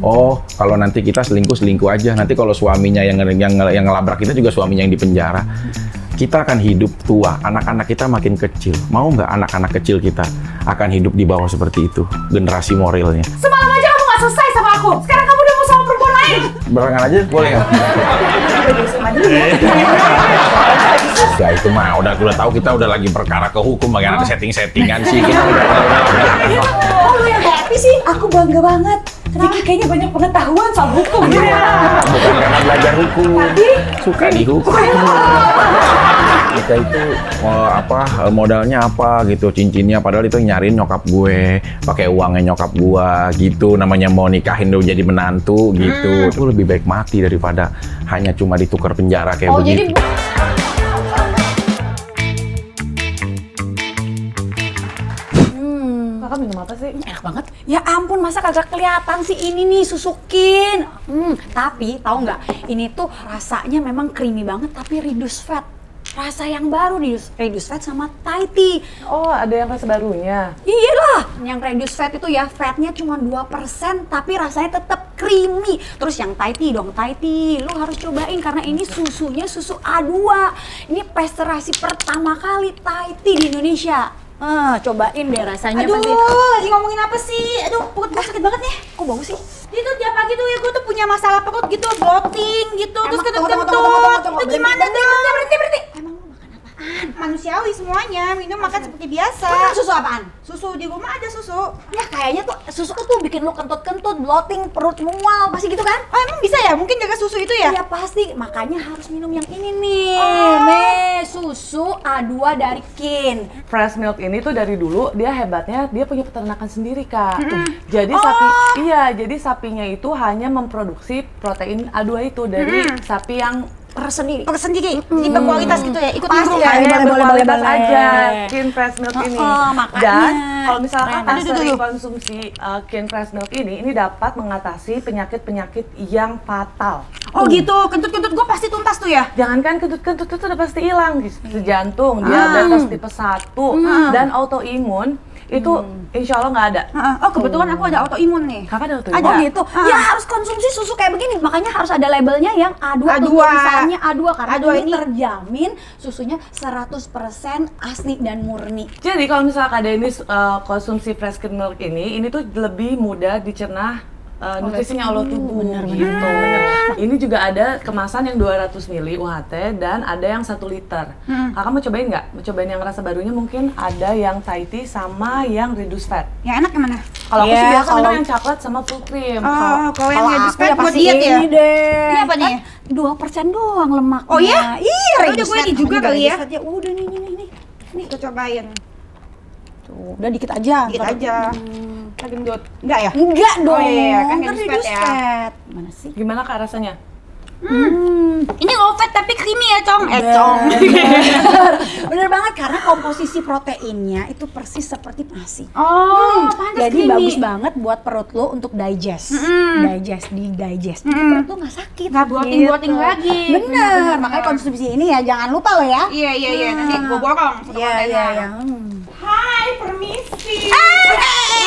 Oh, kalau nanti kita selingkuh aja. Nanti kalau suaminya yang ngelabrak kita juga suaminya yang dipenjara. Kita akan hidup tua, anak-anak kita makin kecil. Mau nggak anak-anak kecil kita akan hidup di bawah seperti itu? Generasi morilnya. Semalam aja kamu nggak selesai sama aku. Sekarang kamu udah mau sama perempuan lain. Barengan aja, boleh nggak? Ya itu mah udah tahu kita udah lagi perkara ke hukum, bagaimana ada settingan sih. Kita udah. Oh, lu yang happy sih. Aku bangga banget. Vicky kayaknya banyak pengetahuan soal hukum. Iya, bukan karena belajar hukum, tapi suka dihukum. Kita itu modalnya apa gitu, cincinnya, padahal itu nyariin nyokap gue, pakai uangnya nyokap gue gitu, namanya mau nikahin udah jadi menantu gitu. Itu lebih baik mati daripada hanya cuma ditukar penjara kayak begitu. Kakak minum apa sih? Enak banget. Ya ampun, masa kagak kelihatan sih ini nih susukin. Tapi tahu nggak? Ini tuh rasanya memang creamy banget tapi reduced fat. Rasa yang baru reduced fat sama Thai tea. Oh, ada yang rasa barunya? Iyalah, yang reduced fat itu ya fatnya cuma 2% tapi rasanya tetap creamy. Terus yang Thai tea dong, Thai tea lu harus cobain karena ini susunya susu A2. Ini pasteurisasi pertama kali Thai tea di Indonesia. Cobain deh rasanya. Aduh, pasti. lagi ngomongin apa sih? Aduh, perut gue sakit banget nih. Kok bau sih? Itu tiap pagi tuh ya gue tuh punya masalah perut gitu, bloating gitu, terus kentut-kentut. Itu gimana tuh? Berhenti. Emang lu makan apaan? Manusiawi semuanya, minum makan seperti biasa. Susu apaan? Susu di rumah ada susu. Ya kayaknya tuh susu tuh bikin lu kentut-kentut, bloating, perut mual, pasti gitu kan? Oh emang bisa ya? Mungkin jaga susu itu ya? Iya pasti, makanya harus minum yang ini nih. Nih, susu A2 dari Kin. Fresh milk ini tuh dari dulu dia hebatnya dia punya peternakan sendiri, Kak. Jadi jadi sapinya itu hanya memproduksi protein A2 itu dari sapi yang Sendiri. Jadi berkualitas gitu ya? Ikut Pasti niru ya, ya? boleh. aja Kin Fresh Milk ini. Makanya. Dan kalau misalkan Keren. sering konsumsi Kin Fresh Milk ini dapat mengatasi penyakit-penyakit yang fatal. Oh gitu, kentut-kentut gue pasti tuntas tuh ya? Jangankan kentut-kentut itu udah pasti hilang, jantung, diabetes tipe 1 dan autoimun itu insya Allah nggak ada. Oh kebetulan aku ada autoimun nih. Kakak ada autoimun? Oh gitu. Ya harus konsumsi susu kayak begini, makanya harus ada labelnya yang A2 A2. tulisannya A2 karena A2 ini terjamin susunya 100% asli dan murni. Jadi kalau misalkan ada ini konsumsi fresh skim milk ini tuh lebih mudah dicerna nutrisinya oleh tubuh gitu. Ini juga ada kemasan yang 200 ml UHT dan ada yang 1 liter. Kakak mau cobain nggak? Mau cobain yang rasa barunya mungkin ada yang Thai tea sama yang reduced fat. Yang enak yang mana? Kalau aku sih biasa kalau minum yang coklat sama full cream. Kalau yang reduced fat buat pasti diet ya? ini deh. Ini apa nih? 2% doang lemaknya. Oh iya? Iya, Udah gue ini juga kali ya? Udah nih. Nih kita cobain. Tuh, udah dikit aja. Dikit aja. Lagi gendut. Enggak ya? Enggak dong. Oh iya, kan Kan reduced fat reduced ya. fat. Mana sih? Gimana Kak rasanya? Ini low fat tapi creamy ya, Cong? Bener banget karena komposisi proteinnya itu persis seperti nasi. Oh, pantas Jadi creamy. bagus banget buat perut lo untuk digest. Digest. Jadi perut lo nggak sakit. Nggak bloating lagi. Bener. Makanya konsumsi ini ya jangan lupa lo ya. Iya. Nanti gue borong. Iya. Hai, permisi.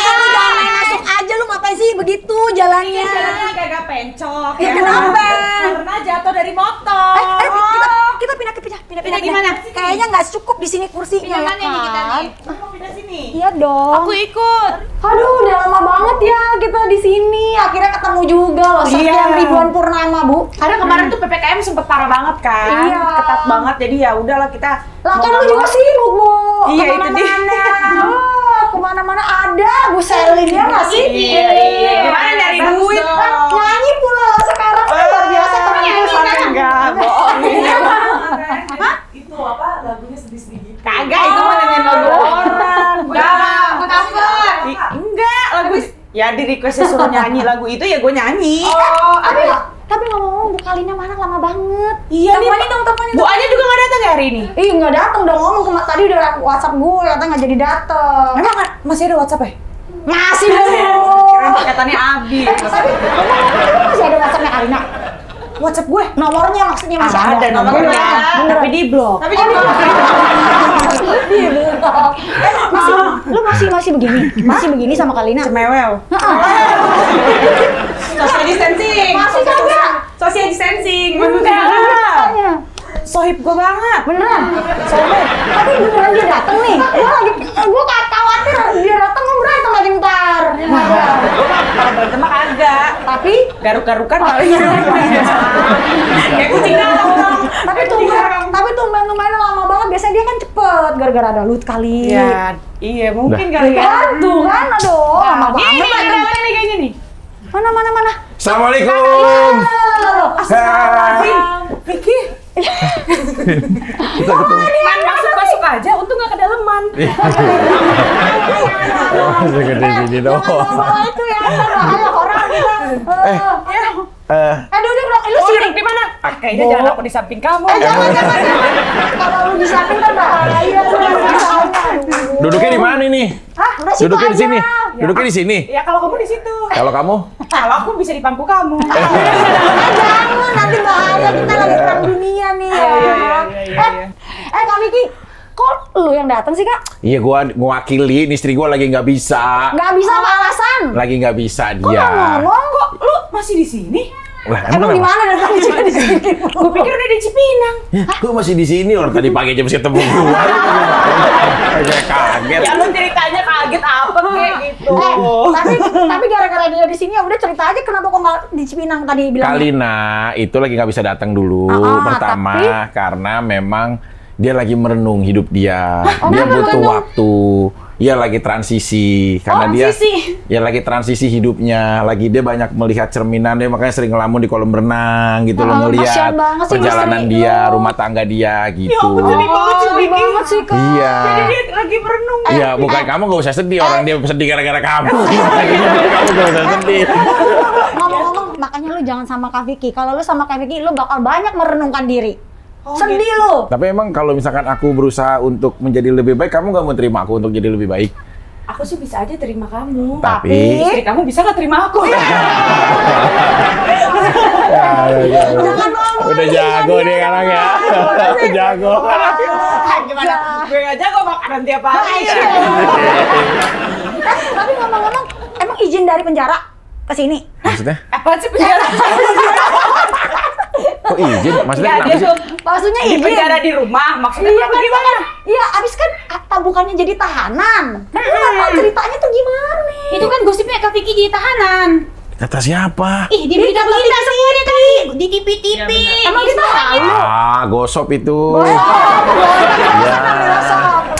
Lu jangan main masuk aja, lu ngapain sih begitu jalannya? Jalannya kagak pencok. Ya, kenapa? Karena jatuh dari motor. Kita pindah gimana? Kayaknya nggak cukup di sini kursinya. Pindah mana nih kita kan? nih? Mau pindah sini. Iya dong. Aku ikut. Aduh, udah lama banget ya kita di sini. Akhirnya ketemu juga loh. Sekian ribuan purnama, Bu. Karena kemarin tuh PPKM sempet parah banget kan, Iya. ketat banget. Jadi ya udahlah kita. Lah kan lu juga sibuk, Bu. Iya, itu dia. Kemana-mana ada Bu Selin ya nggak sih? Iya. Gimana nyari Bagus duit? dong. Nyanyi pula sekarang kan luar biasa temennya. Enggak, bohong. Hah? Itu apa lagunya sedih-sedih gitu. Kagak, itu mah nyanyiin lagu orang. Enggak, Gue cover. enggak lagu. Ya di request suruh nyanyi lagu itu ya gue nyanyi. Oh, Tapi ngomong-ngomong Bu Kalina mana lama banget. Iya nih. Teleponin Bu Anya juga nggak datang ya hari ini? Ih nggak datang dong ngomong tadi udah WhatsApp gue katanya nggak jadi datang. Emang masih ada WhatsApp ya? Masih dong. Kirain paketannya Abi. Tapi masih ada WhatsAppnya Kalina. WhatsApp gue? Nomornya maksudnya masih ada. Ada nomornya, Beneran. tapi di blok. tapi dia Lu masih begini sama Kalina? Cemewel. sohib gue banget. Beneran? Tapi beneran dia dateng nih. Gue khawatir dia dateng lo berantem lagi ntar. Gue mah kalau berantem mah kagak. Tapi Garuk-garukan paling. Kayak kucing dalam. tapi tumben lama banget. Biasanya dia kan cepet gara-gara ada Lut kali. Ya, iya mungkin kali ya. Kan tuh kan, aduh lama Nih, banget. nih kayaknya nih. Mana? Assalamualaikum. Vicky. Kita ketemu. Main masuk aja, untung gak kedalaman. Segede sini doang. Itu ya, ada orang kita. Aduh, dia bilang, lu Oh, sini. duduk di mana? Kayaknya jangan aku di samping kamu. Jangan. Kalau lu di samping kan bahaya. Duduknya di mana nih? Hah, udah situ Duduknya di aja. sini. Duduknya di sini. Ya kalau kamu di situ. Kalau kamu? Kalau aku bisa di pangku kamu. Jangan, nanti bahaya. Kita lagi perang dunia nih ya. Iya. Kak Vicky, kok lu yang datang sih, Kak? Iya, gua ngewakilin istri gua lagi nggak bisa. Nggak bisa apa alasan? Lagi nggak bisa Kok dia. nggak ngomong? Kok Lu masih di sini? Lah, emang di kenapa? mana dan tadi juga di sini? Gue pikir udah di Cipinang. Gua masih di sini orang tadi pagi aja mesti ketemu gua. Kayak kaget. Ya lu ceritanya kaget apa kayak gitu. Tapi gara-gara dia di sini ya udah cerita aja kenapa kok nggak di Cipinang tadi bilang. Kalina itu lagi nggak bisa datang dulu. Pertama karena memang dia lagi merenung hidup dia. Dia butuh waktu. Dia lagi transisi karena dia lagi transisi hidupnya. Lagi dia banyak melihat cerminan, dia makanya sering ngelamun di kolam renang gitu loh, ngelihat kasihan banget sih perjalanan istri dia, lu. rumah tangga dia gitu. Sedih banget sih, Kak. Iya. Dia lagi merenung. Iya, bukan kamu gak usah sedih, orang dia sedih gara-gara kamu. Kamu gak usah sedih. Ngomong-ngomong, makanya lu jangan sama Kak Vicky. Kalau lu sama Kak Vicky, lu bakal banyak merenungkan diri. Sedih lu. Tapi emang kalau misalkan aku berusaha untuk menjadi lebih baik, kamu gak mau terima aku untuk jadi lebih baik? Aku sih bisa aja terima kamu. Tapi Istri kamu bisa nggak terima aku? Jangan ngomong. udah jago nih sekarang ya. Jago. Gimana? Gue nggak jago makanan tiap hari. Tapi ngomong-ngomong, emang izin dari penjara ke sini? Maksudnya? Apaan sih penjara? Kok izin? Maksudnya Ya, kenapa dia sih? tuh Maksudnya di izin. penjara di rumah. Maksudnya Iya kamu kan, gimana? iya abis kan bukannya jadi tahanan. Kan lu nggak tahu ceritanya tuh gimana? Itu kan gosipnya Kak Vicky jadi tahanan. Kata siapa? Ih, di berita-berita semua dia tadi. Di TV-TV. Emang kita tahu? Ah, gosop itu. Iya.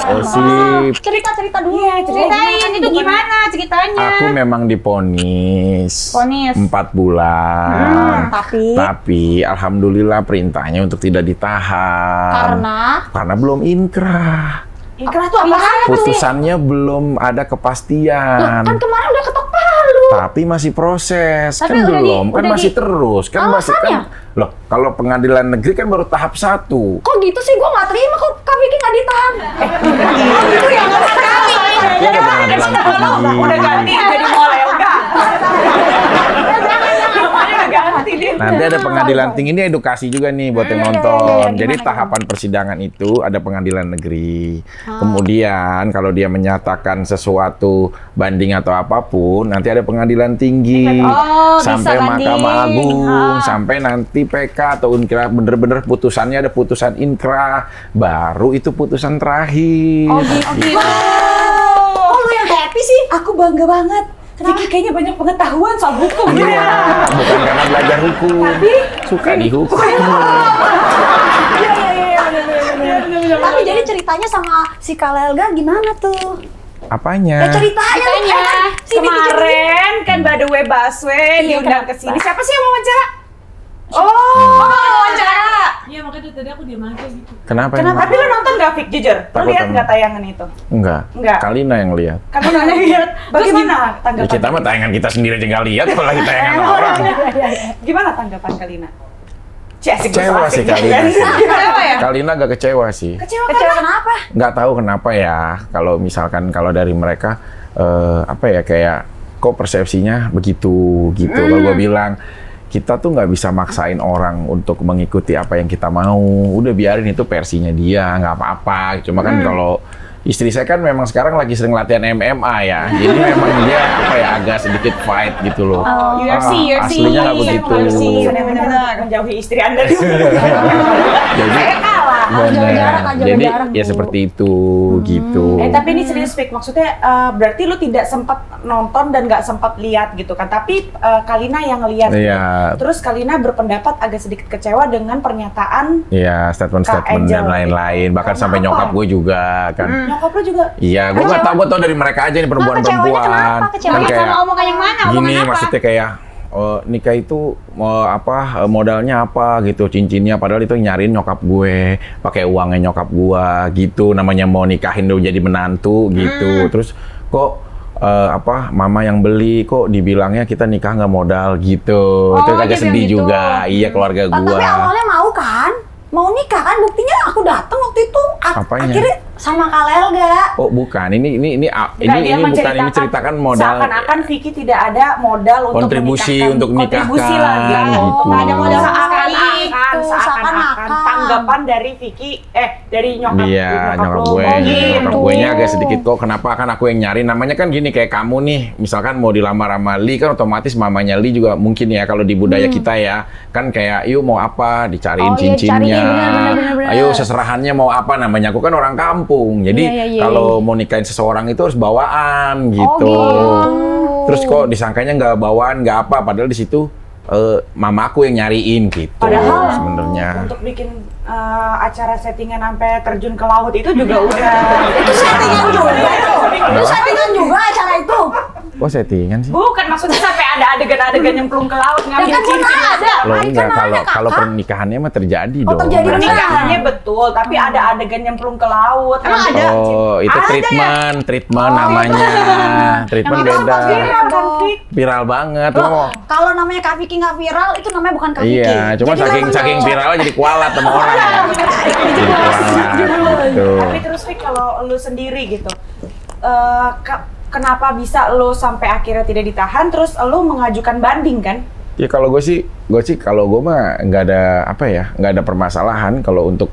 Gosip. Cerita-cerita dulu. Iya, ceritain itu gimana ceritanya. Aku memang diponis Vonis. 4 bulan. Tapi alhamdulillah perintahnya untuk tidak ditahan. Karena belum inkrah. Inkrah tuh apa? Putusannya belum ada kepastian. Kan kemarin udah ketok palu. Tapi masih proses. Tapi Kan udah belum, kan udah masih terus. Kan masih Alasannya? kan. Loh, kalau pengadilan negeri kan baru tahap 1. Kok gitu sih? Gue nggak terima kok Kak Vicky nggak ditahan. Itu ya nggak sekali. Itu ada pengadilan tinggi. Udah ganti jadi molel enggak? Udah ganti dia. Nanti ada pengadilan tinggi, ini edukasi juga nih buat yang nonton. Jadi tahapan persidangan itu ada pengadilan negeri. Kemudian kalau dia menyatakan sesuatu banding atau apapun, nanti ada pengadilan tinggi. Sampai Mahkamah Agung, sampai nanti PK atau inkrah, bener-bener putusannya ada putusan inkrah, baru itu putusan terakhir. Oh lu yang happy sih? Aku bangga banget. Vicky kayaknya banyak pengetahuan soal hukum. Iya, bukan karena belajar hukum, suka dihukum. Tapi jadi ceritanya sama si Kalelga gimana tuh? Apanya? Ceritanya. Kemarin kan by the way Baswe diundang ke sini. Siapa sih yang mau wawancara? Wawancara. Iya, makanya tadi aku diam aja gitu. Kenapa? Tapi lu nonton gak, Fik? Jujur, lu Takut lihat sama. nggak tayangan itu? Enggak. Enggak. Kalina yang lihat. Kamu nanya lihat. Bagaimana Ya, tanggapan? kita mah tayangan kita sendiri aja nggak lihat, apalagi tayangan orang. Gimana tanggapan Kalina? Asik, Kecewa asik, sih ya. Kalina sih. Kecewa ya? Kalina agak kecewa sih. Kecewa Kenapa? Nggak tahu kenapa ya. Kalau misalkan kalau dari mereka apa ya kayak kok persepsinya begitu gitu. Kalau gue bilang kita tuh nggak bisa maksain orang untuk mengikuti apa yang kita mau. Udah biarin itu versinya dia, nggak apa-apa. Cuma kan kalau istri saya kan memang sekarang lagi sering latihan MMA ya. Jadi memang dia apa ya agak sedikit fight gitu loh. UFC. Aslinya nggak begitu. Benar-benar menjauhi istri Anda dulu. Jadi Saya kalah Harus jaga jarak, jaga Jadi jarak, ya Bu. seperti itu gitu. Tapi ini serius Fik, maksudnya berarti lu tidak sempat nonton dan nggak sempat lihat gitu kan? Tapi Kalina yang ngelihat. Iya. Terus Kalina berpendapat agak sedikit kecewa dengan pernyataan Iya, statement-statement Kak dan Angel. lain-lain. Bahkan Karena sampai apa? nyokap gue juga kan. nyokap lu juga. Iya, gue nggak tahu, gue tau dari mereka aja nih perempuan-perempuan. kenapa? Kecewanya Sama omongan yang mana? gini Omongan apa? maksudnya kayak nikah itu modalnya apa gitu, cincinnya, padahal itu nyariin nyokap gue, pakai uangnya nyokap gue gitu, namanya mau nikahin udah jadi menantu gitu. Terus kok mama yang beli, kok dibilangnya kita nikah nggak modal gitu. Itu Oh, agak dia sedih bilang gitu. juga. Iya, keluarga Tapi gue. awalnya mau kan? Mau nikah kan? Buktinya aku datang waktu itu. Apanya? Akhirnya sama Kak Lelga. Oh bukan, ini Dia bukan, ini ceritakan modal seakan-akan Vicky tidak ada modal untuk kontribusi menikahkan. untuk kontribusi nikahkan, lah gitu. gitu. Nggak ada modal Seakan-akan. seakan-akan tanggapan dari Vicky dari nyokap Iya, nyokap gue. Nyokap gue nya agak sedikit kok, kenapa kan aku yang nyari. Namanya kan gini, kayak kamu nih, misalkan mau dilamar sama Li, kan otomatis mamanya Li juga mungkin ya, kalau di budaya kita ya, kan kayak, yuk mau apa, dicariin Oh, iya, cincinnya. cariin, benar. Ayo seserahannya mau apa, namanya aku kan orang kampung. Jadi Iya. kalau mau nikahin seseorang itu harus bawaan gitu. Terus kok disangkanya nggak bawaan, nggak apa, padahal di situ mama aku yang nyariin gitu. Padahal sebenarnya. untuk bikin acara settingan sampai terjun ke laut itu juga udah Itu settingan juga itu. Itu settingan juga acara itu. Kok settingan sih? bukan maksudnya sampai ada adegan-adegan nyemplung ke laut ngambil kan cincin. mana ada. Loh enggak, Kan kalau ada, kalau Kakak. pernikahannya mah terjadi Oh, dong. terjadi Pernikahannya betul, tapi ada adegan nyemplung ke laut. Emang ngambil ada? cincin. Oh, itu Ada treatment namanya. Treatment Yang itu beda. sempat viral kan, Fik? Viral banget. Loh, Loh. kalau namanya Kak Vicky nggak viral, itu namanya bukan Kak Vicky. Iya, cuma Jadi saking namanya- viralnya jadi kualat sama orang. Jadi kualat. Gitu. Tapi terus Fik, kalau lu sendiri gitu, kenapa bisa lu sampai akhirnya tidak ditahan, terus lu mengajukan banding kan? Ya kalau gue sih kalau gue mah nggak ada nggak ada permasalahan kalau untuk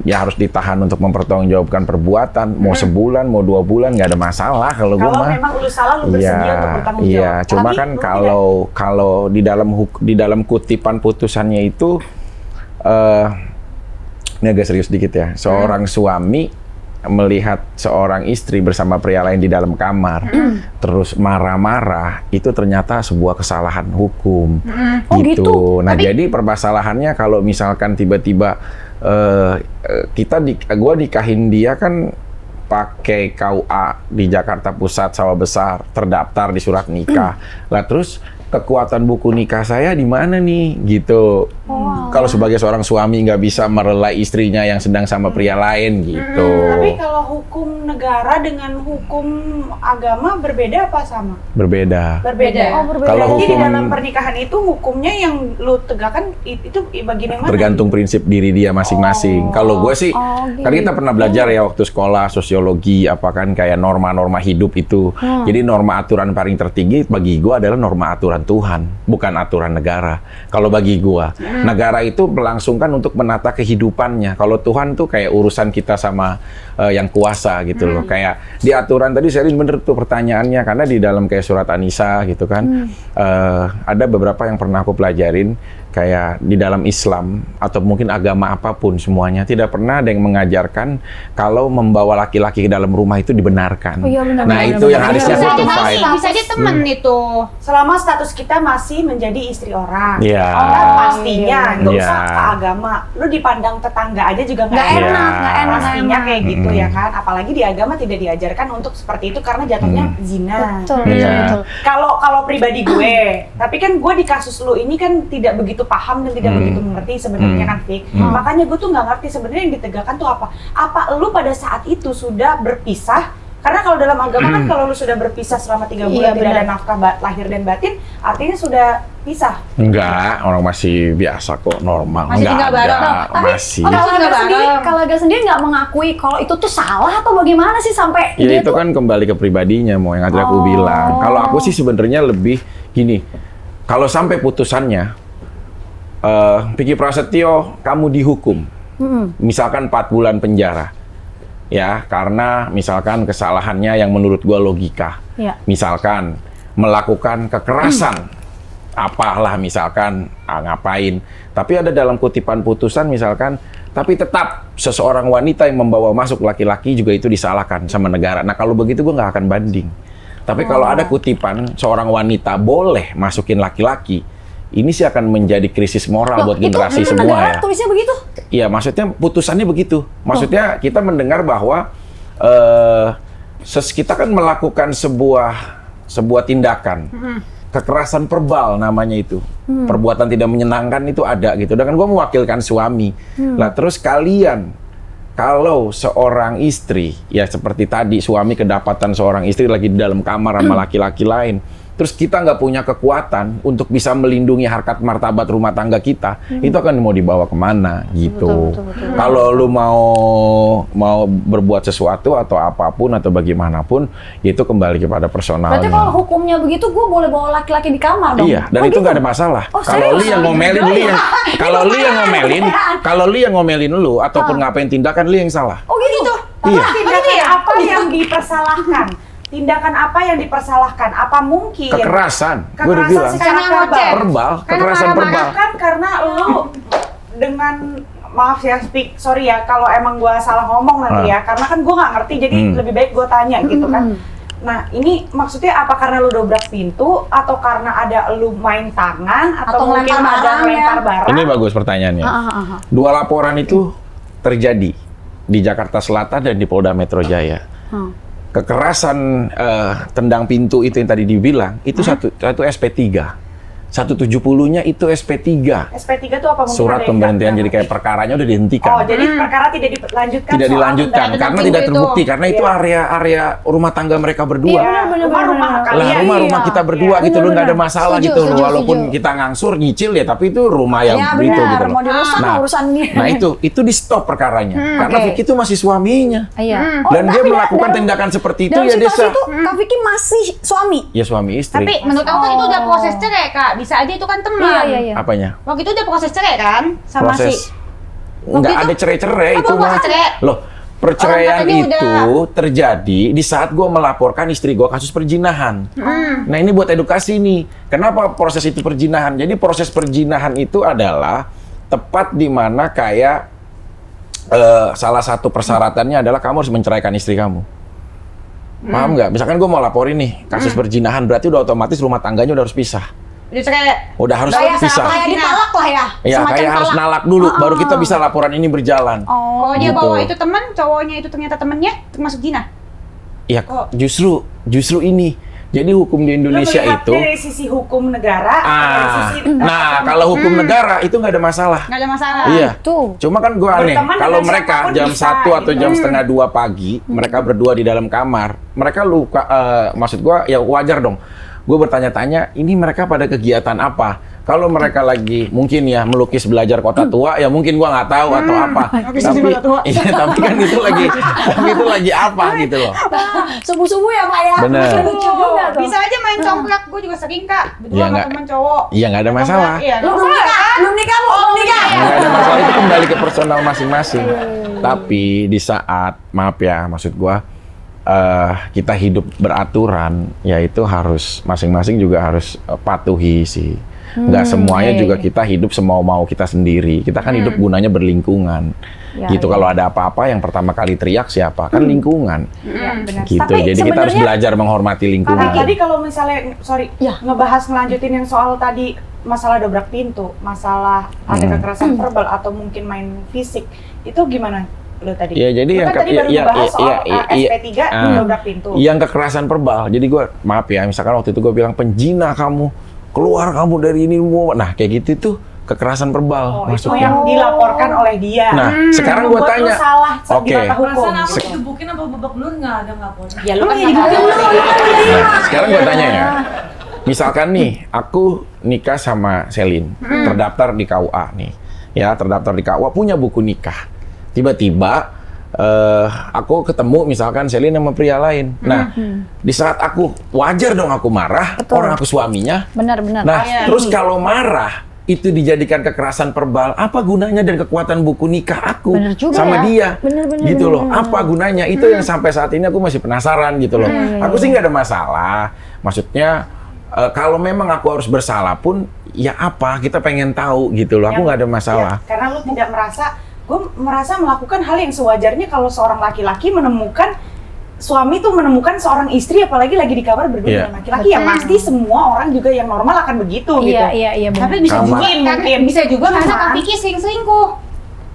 ya harus ditahan untuk mempertanggungjawabkan perbuatan, mau sebulan, mau 2 bulan nggak ada masalah kalau gue Kalau mah. memang lu salah, lu bersedia untuk bertanggung jawab. Iya, cuma Tapi kan lu kalau di dalam kutipan putusannya itu ini agak serius dikit ya. Seorang suami melihat seorang istri bersama pria lain di dalam kamar, terus marah-marah, itu ternyata sebuah kesalahan hukum. Oh, gitu. Nah, Tapi- jadi permasalahannya kalau misalkan tiba-tiba gua nikahin dia kan pakai KUA di Jakarta Pusat Sawah Besar, terdaftar di surat nikah. Lah terus kekuatan buku nikah saya di mana nih gitu. Kalau sebagai seorang suami nggak bisa merelai istrinya yang sedang sama pria lain gitu. Tapi kalau hukum negara dengan hukum agama berbeda apa sama? Berbeda. Berbeda. Oh, berbeda. Kalau Jadi di hukum- dalam pernikahan itu hukumnya yang lu tegakkan itu bagian yang mana? Tergantung prinsip diri dia masing-masing. Kalau gue sih, kan kita pernah belajar ya waktu sekolah sosiologi, apa kan kayak norma-norma hidup itu. Jadi norma aturan paling tertinggi bagi gue adalah norma aturan Tuhan, bukan aturan negara. Kalau bagi gue, negara itu melangsungkan untuk menata kehidupannya. Kalau Tuhan tuh kayak urusan kita sama yang kuasa gitu loh. Kayak di aturan tadi Selin bener tuh pertanyaannya, karena di dalam kayak surat An-Nisa gitu kan, ada beberapa yang pernah aku pelajarin. Kayak di dalam Islam atau mungkin agama apapun semuanya tidak pernah ada yang mengajarkan kalau membawa laki-laki ke dalam rumah itu dibenarkan. Oh, iya, benar, Nah benar, itu benar, yang benar, harusnya benar, tuh benar. fight. Bisa aja temen itu. Selama status kita masih menjadi istri orang. Iya. Kan pastinya, nggak Iya. usah ke agama. Lu dipandang tetangga aja juga nggak Nggak enak. enak, nggak enak, Pastinya nggak enak. kayak gitu ya kan. Apalagi di agama tidak diajarkan untuk seperti itu karena jatuhnya zina. Betul, Iya. betul. Kalau pribadi gue, tapi kan gue di kasus lu ini kan tidak begitu paham dan tidak begitu mengerti sebenarnya kan, Fik. Makanya gue tuh nggak ngerti sebenarnya yang ditegakkan tuh apa. Apa lu pada saat itu sudah berpisah? Karena kalau dalam agama kan kalau lu sudah berpisah selama 3 bulan Iya, tidak ada benar. nafkah lahir dan batin, artinya sudah pisah. Enggak, orang masih biasa kok, normal. Masih Enggak tinggal bareng. ada, Tapi masih. kalau Nggak Aga sendiri nggak mengakui kalau itu tuh salah atau bagaimana sih sampai Ya dia itu tuh kan kembali ke pribadinya, mau yang tadi aku bilang. Kalau aku sih sebenarnya lebih gini, kalau sampai putusannya, Vicky Prasetyo, kamu dihukum, misalkan 4 bulan penjara, ya karena misalkan kesalahannya yang menurut gua logika, Iya. misalkan melakukan kekerasan, apalah misalkan ngapain, tapi ada dalam kutipan putusan misalkan Tapi tetap seseorang wanita yang membawa masuk laki-laki juga itu disalahkan sama negara. Nah kalau begitu gue nggak akan banding. Tapi kalau ada kutipan seorang wanita boleh masukin laki-laki, ini sih akan menjadi krisis moral buat generasi itu semua negara ya. tulisnya begitu? Iya, maksudnya putusannya begitu. Maksudnya kita mendengar bahwa kita kan melakukan sebuah tindakan. Kekerasan verbal namanya itu. Perbuatan tidak menyenangkan itu ada gitu. Dan kan gue mewakilkan suami. Lah terus kalian, kalau seorang istri, ya seperti tadi suami kedapatan seorang istri lagi di dalam kamar sama laki-laki lain. Terus kita nggak punya kekuatan untuk bisa melindungi harkat martabat rumah tangga kita, itu akan mau dibawa kemana gitu. Betul. Kalau lu mau berbuat sesuatu atau apapun atau bagaimanapun, itu kembali kepada personalnya. Berarti kalau hukumnya begitu, gue boleh bawa laki-laki di kamar dong? Iya, dan itu nggak ada masalah. Oh, Kalau lu serius? yang ngomelin, kalau lu yang ngomelin lu ataupun ngapain tindakan lu yang salah. Oh gitu? Iya. Tindakan apa yang dipersalahkan? Tindakan apa yang dipersalahkan? Apa mungkin Kekerasan, gue udah kekerasan bilang. secara Karena ngoceh. Verbal, kekerasan verbal. kan karena lu dengan maaf ya sorry ya kalau emang gua salah ngomong nanti ya karena kan gua nggak ngerti jadi lebih baik gua tanya gitu kan. Nah ini maksudnya apa karena lu dobrak pintu atau karena ada lu main tangan atau mungkin ngelempar ada barang ya? lempar barang? Ini bagus pertanyaannya. Dua laporan itu terjadi di Jakarta Selatan dan di Polda Metro Jaya. Kekerasan tendang pintu itu yang tadi dibilang itu satu SP3. 170-nya itu SP3. SP3 itu apa? Mungkin Surat ada yang pemberhentian, nggak jadi kayak perkaranya udah dihentikan. Oh, jadi perkara tidak dilanjutkan. Tidak dilanjutkan karena tidak terbukti karena itu Iya. area rumah tangga mereka berdua. Iya, rumah Lah kalian. rumah kita berdua Iya. gitu loh, nggak ada masalah Setuju, gitu loh. setuju, Walaupun setuju. kita ngangsur nyicil ya, tapi itu rumah yang Iya, begitu benar. gitu loh. Mau dirusak mah urusannya. Nah itu di stop perkaranya karena oke. Vicky itu masih suaminya. Iya. Dan dia melakukan tindakan seperti itu dalam ya dia situasi sah. itu Kak Vicky masih suami? Ya suami istri. Tapi menurut aku kan itu udah proses cerai, Kak. Bisa aja itu kan teman. Iya. Apanya? Waktu itu udah proses cerai kan sama Proses. si Nggak Waktu ada itu- cerai-cerai Oh, itu belum mah. proses cerai. Loh, perceraian katanya itu terjadi di saat gue melaporkan istri gue kasus perzinahan. Nah ini buat edukasi nih. Kenapa proses itu perzinahan? Jadi proses perzinahan itu adalah tepat di mana kayak salah satu persyaratannya adalah kamu harus menceraikan istri kamu. Paham nggak? Misalkan gue mau laporin nih kasus perzinahan, berarti udah otomatis rumah tangganya udah harus pisah. udah cerai. Udah harus Kayak pisah. kayak ditalak lah ya? Ya Semacam kayak harus talak. nalak dulu, baru kita bisa laporan ini berjalan. Oh, Kalau dia gitu. bawa itu teman, cowoknya itu ternyata temennya termasuk zina. Ya justru ini. Jadi hukum di Indonesia Lu melihatnya itu. dari sisi hukum negara atau dari sisi Nah kalau hukum negara itu nggak ada masalah. Nggak ada masalah. Iya. Tuh. Cuma kan gue aneh, Berteman kalau dengan mereka siapapun jam bisa, 1 atau gitu. jam setengah 2 pagi, mereka berdua di dalam kamar, mereka luka, maksud gue ya wajar dong. Gue bertanya-tanya, ini mereka pada kegiatan apa? Kalau mereka lagi mungkin ya melukis belajar kota tua, ya mungkin gue nggak tahu atau apa. Tapi kan itu lagi apa gitu loh. Subuh-subuh ya Pak ya? Bener. Lucu juga tuh. Bisa aja main congklak, gue juga sering, Kak. Berdua Ya, sama nggak- teman cowok. Iya nggak ada masalah. Iya, Lu belum nikah? Belum nikah, Bu? Belum nikah? Nggak ada masalah, itu kembali ke personal masing-masing. Tapi di saat, maaf ya, maksud gua kita hidup beraturan, ya itu harus masing-masing juga harus patuhi sih. Nggak semuanya iya, juga iya. kita hidup semau-mau kita sendiri. Kita kan hidup gunanya berlingkungan. Ya, gitu. iya. Kalau ada apa-apa yang pertama kali teriak siapa? Kan lingkungan. Iya, benar. Gitu. Tapi Jadi kita harus sebenarnya- belajar menghormati Karena lingkungan. tadi kalau misalnya, Ya. ngebahas ngelanjutin yang soal tadi masalah dobrak pintu, masalah ada kekerasan verbal atau mungkin main fisik, itu gimana lo tadi? Ya, jadi Lo yang kan tadi baru ngebahas soal SP3 dobrak pintu. Yang kekerasan verbal. Jadi gue, maaf ya, misalkan waktu itu gue bilang penjina kamu, keluar kamu dari ini. Nah kayak gitu tuh kekerasan verbal Oh, itu masuknya. yang dilaporkan oleh dia. Nah, sekarang gue Membuat tanya. lu salah Oke. di mata hukum. Perasaan aku gitu. digebukin apa babak belur nggak ada ngelaporin. Ya lu kan Iya, digebukin lu. Nah, sekarang gue tanya ya. Misalkan nih, aku nikah sama Selin, terdaftar di KUA nih. Ya, terdaftar di KUA, punya buku nikah. Tiba-tiba aku ketemu misalkan Selin sama pria lain. Nah, di saat aku wajar dong aku marah, orang aku suaminya. Benar-benar. Nah, terus kalau marah itu dijadikan kekerasan verbal, apa gunanya dan kekuatan buku nikah aku Bener juga sama ya. dia? Bener, gitu loh. Apa gunanya? Itu yang sampai saat ini aku masih penasaran gitu loh. Aku sih nggak ada masalah. Maksudnya kalau memang aku harus bersalah pun ya apa? Kita pengen tahu gitu loh. Aku nggak ada masalah. Ya, karena lu tidak merasa gue merasa melakukan hal yang sewajarnya kalau seorang laki-laki menemukan suami tuh menemukan seorang istri, apalagi lagi di kamar berdua dengan laki-laki, ya pasti semua orang juga yang normal akan begitu gitu. Iya, benar. Tapi bisa juga, Mungkin. bisa juga karena Cuman- Kak Vicky selingkuh.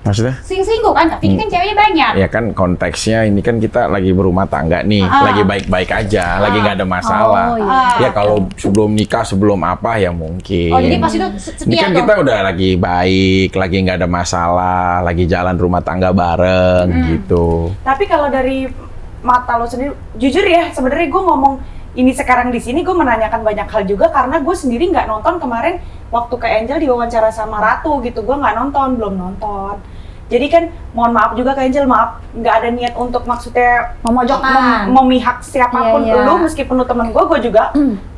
Maksudnya? Selingkuh kan, Kak Vicky kan ceweknya banyak. Ya kan konteksnya ini kan kita lagi berumah tangga nih, lagi baik-baik aja, lagi nggak ada masalah. Oh, iya. Ya kalau sebelum nikah, sebelum apa ya mungkin. Oh, jadi pas itu Ini setia kan dong. kita udah lagi baik, lagi nggak ada masalah, lagi jalan rumah tangga bareng gitu. Tapi kalau dari mata lo sendiri, jujur ya, sebenarnya gue ngomong ini sekarang di sini, gue menanyakan banyak hal juga karena gue sendiri nggak nonton kemarin waktu ke Angel diwawancara sama Ratu gitu, gue nggak nonton, belum nonton. Jadi kan mohon maaf juga Kak Angel, maaf nggak ada niat untuk maksudnya Memojokkan. memihak siapapun. Iya, iya. Lu meskipun lu temen gue juga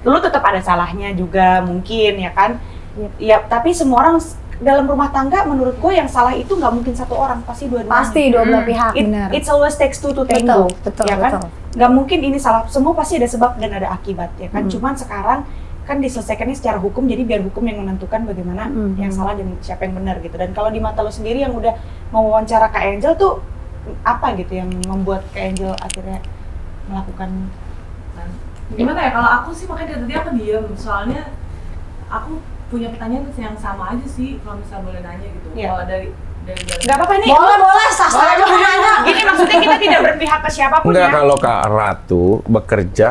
lu tetap ada salahnya juga mungkin ya kan. Ya tapi semua orang dalam rumah tangga menurut gue yang salah itu nggak mungkin satu orang, pasti dua-duanya. Pasti dua belah pihak, benar. It's always takes two to tango, Betul, ya kan? betul. Nggak mungkin ini salah, semua pasti ada sebab dan ada akibat, ya kan? Cuman sekarang kan diselesaikannya secara hukum, jadi biar hukum yang menentukan bagaimana yang salah dan siapa yang benar gitu. Dan kalau di mata lo sendiri yang udah mau wawancara Kak Angel tuh apa gitu yang membuat Kak Angel akhirnya melakukan? Gimana ya, kalau aku sih makanya dari tadi aku diem, soalnya aku punya pertanyaan yang sama aja sih, kalau misalnya boleh nanya gitu. Iya. Kalau dari Nggak apa-apa nih. Boleh, sastra aja nanya. Gini maksudnya kita tidak berpihak ke siapapun Enggak, ya. kalau Kak Ratu bekerja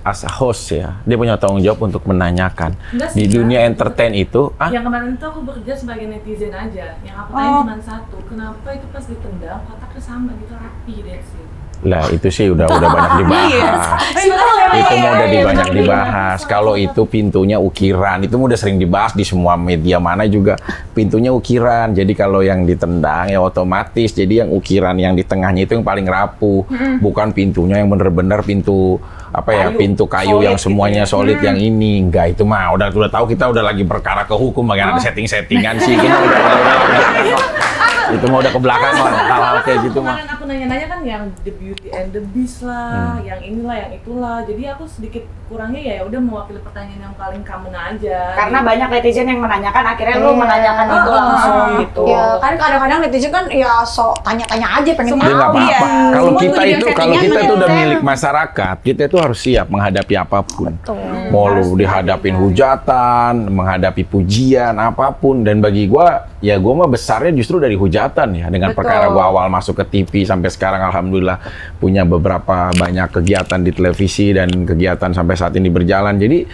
as a host ya, dia punya tanggung jawab untuk menanyakan. Enggak sih, Di Kak. dunia entertain itu, yang kemarin itu aku bekerja sebagai netizen aja. Yang aku tanya cuma satu, kenapa itu pas ditendang kotaknya sama gitu, rapi deh sih. lah itu sih udah banyak dibahas. Itu mau udah banyak dibahas. Kalau itu pintunya ukiran, itu udah sering dibahas di semua media mana juga. Pintunya ukiran. Jadi kalau yang ditendang ya otomatis. Jadi yang ukiran yang di tengahnya itu yang paling rapuh. Bukan pintunya yang bener-bener pintu apa ya, pintu kayu Solid yang gitu semuanya ya. solid yang ini. Enggak, itu mah udah tahu kita udah lagi perkara ke hukum, bagaimana ada setting-settingan sih. Kita itu mau udah ke belakang lah, hal-hal kayak gitu mah. Kemarin aku nanya-nanya kan yang The Beauty and the Beast lah, yang inilah, yang itulah. Jadi aku sedikit kurangnya ya udah mewakili pertanyaan yang paling common aja. Karena gitu. banyak netizen yang menanyakan, akhirnya lu menanyakan itu langsung gitu. Ya kan kadang-kadang netizen kan ya sok tanya-tanya aja pengen Ya tahu. nggak apa-apa. Iya. Kalau Semua kita tuh itu, juga kalau kita settingan itu udah bener. milik masyarakat, kita itu harus siap menghadapi apapun. Betul. Mau lu dihadapin hujatan, menghadapi pujian, apapun. Dan bagi gua, ya gua mah besarnya justru dari hujatan ya. Dengan perkara gua awal masuk ke TV sampai sekarang alhamdulillah punya beberapa banyak kegiatan di televisi dan kegiatan sampai saat ini berjalan. Jadi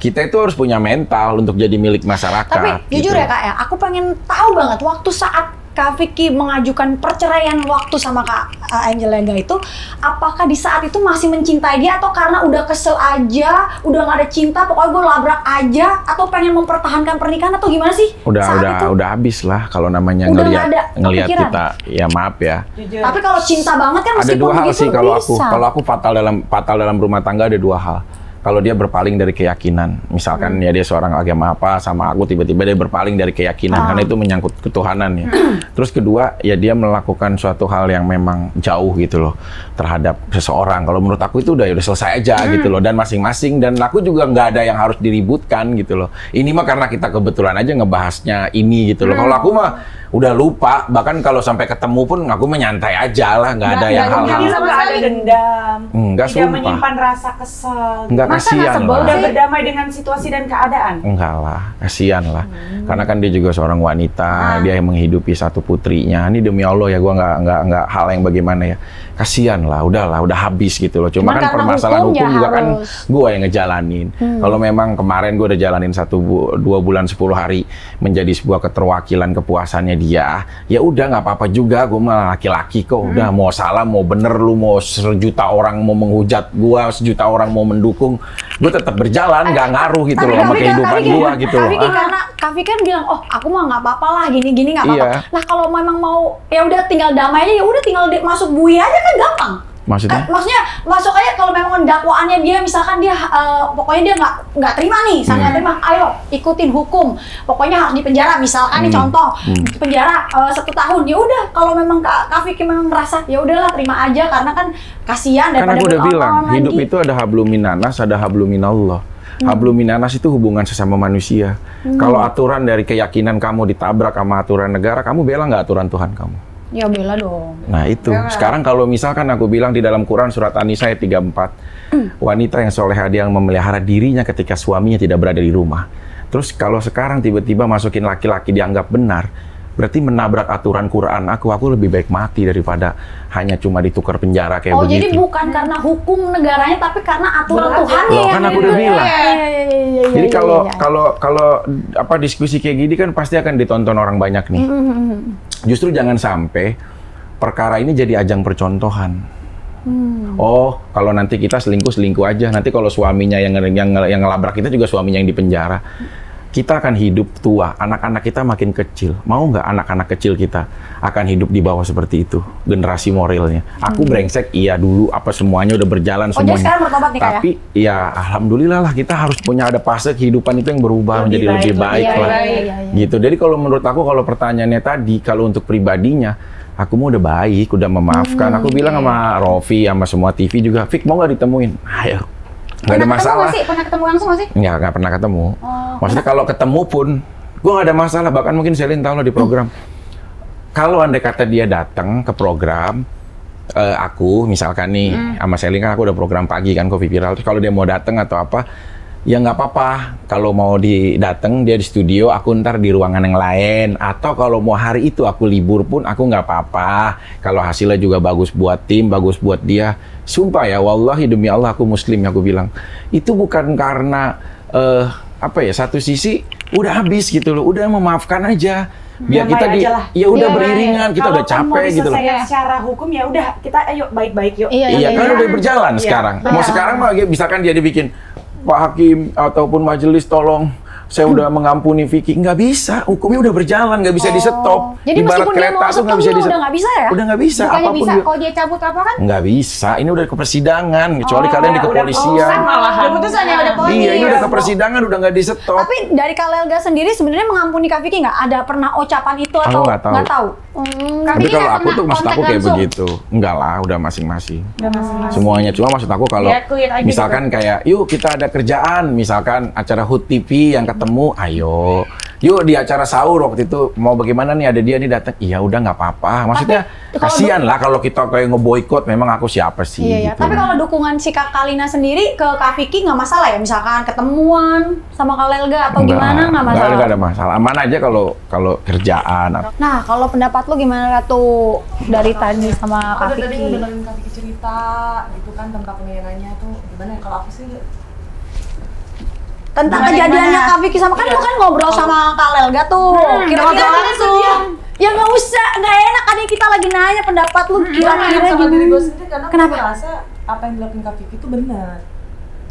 kita itu harus punya mental untuk jadi milik masyarakat. Tapi jujur gitu. ya Kak ya, aku pengen tahu banget waktu saat Kak Vicky mengajukan perceraian waktu sama Kak Angel Lega itu, apakah di saat itu masih mencintai dia atau karena udah kesel aja, udah nggak ada cinta, pokoknya gue labrak aja, atau pengen mempertahankan pernikahan atau gimana sih? saat itu? udah habis lah kalau namanya Udah nggak ada ngelihat kepikiran? kita, ya maaf ya. Jujur. Tapi kalau cinta banget kan Ada meskipun dua hal begitu sih bisa. kalau aku fatal dalam rumah tangga ada dua hal. Kalau dia berpaling dari keyakinan, misalkan ya dia seorang agama apa sama aku, tiba-tiba dia berpaling dari keyakinan karena itu menyangkut ketuhanan ya. Terus kedua ya dia melakukan suatu hal yang memang jauh gitu loh terhadap seseorang. Kalau menurut aku itu udah selesai aja gitu loh, dan masing-masing, dan aku juga nggak ada yang harus diributkan gitu loh. Ini mah karena kita kebetulan aja ngebahasnya ini gitu loh. Kalau aku mah udah lupa, bahkan kalau sampai ketemu pun aku menyantai aja lah, nggak ada yang Jadi hal-hal. lu nggak ada dendam, Enggak, tidak sumpah. menyimpan rasa kesal. Enggak, Masa nggak kasihan sebel lah. Udah berdamai dengan situasi dan keadaan. Enggak lah, kasihan lah. Karena kan dia juga seorang wanita, dia yang menghidupi satu putrinya. Ini demi Allah ya, gua nggak hal yang bagaimana ya. Kasihan lah, udahlah, udah habis gitu loh. Cuma Cuman kan karena permasalahan hukum hukum ya juga kan harus. gua yang ngejalanin. Kalau memang kemarin gua udah jalanin 2 bulan 10 hari menjadi sebuah keterwakilan kepuasannya dia, ya udah nggak apa-apa juga. Gua mah laki-laki kok, udah mau salah mau bener, lu mau 1.000.000 orang mau menghujat gua, 1.000.000 orang mau mendukung, gua tetap berjalan, nggak ngaruh gitu loh sama kehidupan gua gitu loh. Kak Vicky karena Kak Vicky kan bilang, oh aku mah nggak apa-apa lah, gini-gini nggak apa-apa. Iya. Nah kalau memang mau ya udah tinggal damai aja, ya udah tinggal masuk bui aja kan gampang. Maksudnya? Maksudnya masuk aja kalau memang dakwaannya dia misalkan dia pokoknya dia nggak terima nih, misalnya nggak terima, ayo ikutin hukum, pokoknya harus dipenjara misalkan nih contoh, penjara 1 tahun, ya udah kalau memang Kak Vicky memang merasa ya udahlah terima aja karena kan kasihan Kan daripada aku udah bilang, berlawan hidup lagi. itu ada hablum minanas, ada hablum minallah. Hablum minanas itu hubungan sesama manusia. Kalau aturan dari keyakinan kamu ditabrak sama aturan negara, kamu bela nggak aturan Tuhan kamu? Ya bela dong. Nah itu, sekarang kalau misalkan aku bilang di dalam Quran surat An-Nisa ayat 34, wanita yang solehah dia yang memelihara dirinya ketika suaminya tidak berada di rumah. Terus kalau sekarang tiba-tiba masukin laki-laki dianggap benar, berarti menabrak aturan Quran aku lebih baik mati daripada hanya cuma ditukar penjara kayak begitu. Jadi bukan karena hukum negaranya, tapi karena aturan Tuhannya Loh, yang kan aku udah bilang. Jadi kalau apa diskusi kayak gini kan pasti akan ditonton orang banyak nih. Justru jangan sampai perkara ini jadi ajang percontohan. Oh, kalau nanti kita selingkuh aja. Nanti kalau suaminya yang ngelabrak kita juga suaminya yang dipenjara. Kita akan hidup tua, anak-anak kita makin kecil. Mau nggak anak-anak kecil kita akan hidup di bawah seperti itu? Generasi moralnya. Aku brengsek, iya dulu, apa semuanya udah berjalan semuanya. Jadi sekarang bertobat nih, Kak, tapi ya alhamdulillah lah kita harus punya ada fase kehidupan itu yang berubah menjadi lebih baik lah. Gitu. Jadi kalau menurut aku, kalau pertanyaannya tadi, kalau untuk pribadinya, aku mau udah baik, udah memaafkan. Aku bilang sama Rofi, sama semua TV juga, Fik mau nggak ditemuin? Ayo. Nggak ada masalah. Pernah ketemu langsung nggak sih? Nggak pernah ketemu. Maksudnya kalau ketemu pun, gue nggak ada masalah. Bahkan mungkin Selin tahu lah di program. Kalau andai kata dia datang ke program, aku misalkan nih, sama Selin kan aku udah program pagi kan, Kopi Viral. Terus kalau dia mau datang atau apa, ya nggak apa-apa. Kalau mau datang dia di studio, aku ntar di ruangan yang lain. Atau kalau mau hari itu aku libur pun, aku nggak apa-apa. Kalau hasilnya juga bagus buat tim, bagus buat dia. Sumpah ya, wallahi demi Allah aku muslim, aku bilang. Itu bukan karena, satu sisi udah habis gitu loh, udah memaafkan aja. Biar kita ya udah beriringan, kita udah capek gitu loh. Kalau secara hukum ya udah, kita ayo baik-baik yuk. Iya kan udah berjalan sekarang. Mau sekarang mah misalkan dia dibikin, Pak Hakim ataupun majelis tolong saya udah mengampuni Vicky, nggak bisa, hukumnya udah berjalan, nggak bisa di stop. Jadi ibarat meskipun kereta tuh nggak bisa di udah nggak bisa ya? Udah nggak bisa. Bukannya apapun bisa, juga. kalau dia cabut apa kan? Nggak bisa, ini udah ke persidangan, kecuali kalian di kepolisian. Udah putusan ya, udah ponis. Iya, ini udah ke persidangan, udah nggak di stop. Tapi dari Kak Lelga sendiri sebenarnya mengampuni Kak Vicky nggak? Ada pernah ucapan itu atau nggak tahu. Tapi kalau aku tuh maksud aku kayak begitu. Enggak lah, udah masing-masing. Semuanya, cuma maksud aku kalau misalkan kayak, yuk kita ada kerjaan, misalkan acara HUT TV yang ketemu, ayo. Yuk di acara sahur waktu itu mau bagaimana nih, ada dia nih datang, iya udah nggak apa-apa. Maksudnya kasihan lah kalau kita kayak ngeboikot, memang aku siapa sih? Iya, gitu. tapi kalau dukungan si Kak Kalina sendiri ke Kak Vicky nggak masalah ya? Misalkan ketemuan sama Kak Lelga atau gimana nggak masalah? Nggak ada masalah, aman aja kalau kerjaan. Nah, kalau pendapat lu gimana tuh dari tadi sama Kak Aku tadi Vicky? dengerin Kak Vicky cerita gitu kan tentang penilaiannya tuh gimana ya, kalau aku sih Tentang Gimana, kejadiannya gimana? Kak Vicky sama kan lu kan ngobrol sama Kak Lelga tuh. Kira-kira langsung. Ya nggak usah, nggak enak kan kita lagi nanya pendapat lu kira-kira sama diri gue gimana. sendiri karena Kenapa? aku merasa apa yang dilakukan Kak Vicky itu benar.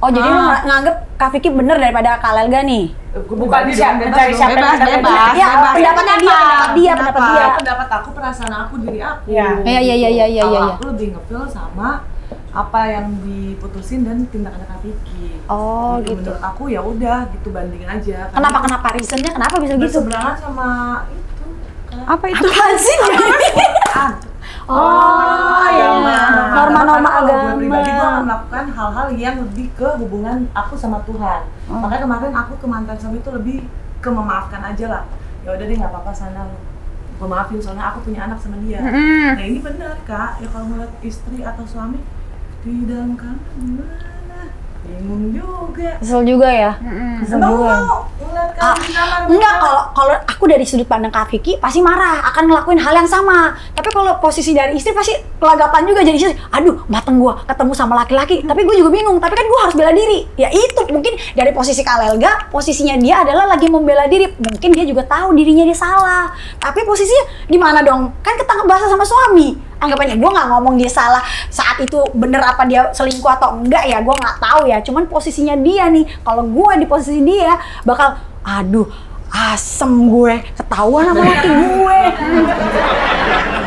Oh, jadi lu nganggep Kak Vicky bener daripada Kak Lelga nih? Bukan mencari siapa yang bebas. Iya, pendapatnya dia, pendapat dia. Pendapat aku, perasaan aku, diri aku. Iya. Iya. Kalau aku lebih ngefeel sama apa yang diputusin dan tindakan Kak Vicky. Oh, gitu. Menurut aku ya udah gitu, bandingin aja. Kenapa reasonnya kenapa bisa gitu? Berseberangan sama itu. Apa itu? Apaan sih? Oh, iya. Norma-norma Kalau agama. gue pribadi, gue akan melakukan hal-hal yang lebih ke hubungan aku sama Tuhan. Makanya kemarin aku ke mantan suami itu lebih ke memaafkan aja lah. Ya udah deh, nggak apa-apa sana lu. Gue maafin soalnya aku punya anak sama dia. Nah ini benar Kak, ya kalau ngeliat istri atau suami di dalam kamar gimana? Bingung juga. Kesel juga ya? Kesel juga. Mau ngeliat kamu di kamar. Enggak, kalau aku dari sudut pandang Kak Vicky pasti marah, akan ngelakuin hal yang sama. Tapi kalau posisi dari istri pasti kelagapan juga jadi istri. Aduh, mateng gua ketemu sama laki-laki, tapi gue juga bingung. Tapi kan gua harus bela diri. Ya itu mungkin dari posisi Kak Lelga, posisinya dia adalah lagi membela diri. Mungkin dia juga tahu dirinya dia salah. Tapi posisinya di mana dong? Kan ketangkep basah sama suami. Anggapannya gue nggak ngomong dia salah saat itu bener apa dia selingkuh atau enggak ya, gue nggak tahu ya. Cuman posisinya dia nih, kalau gue di posisi dia bakal aduh asem gue ketahuan sama laki gue.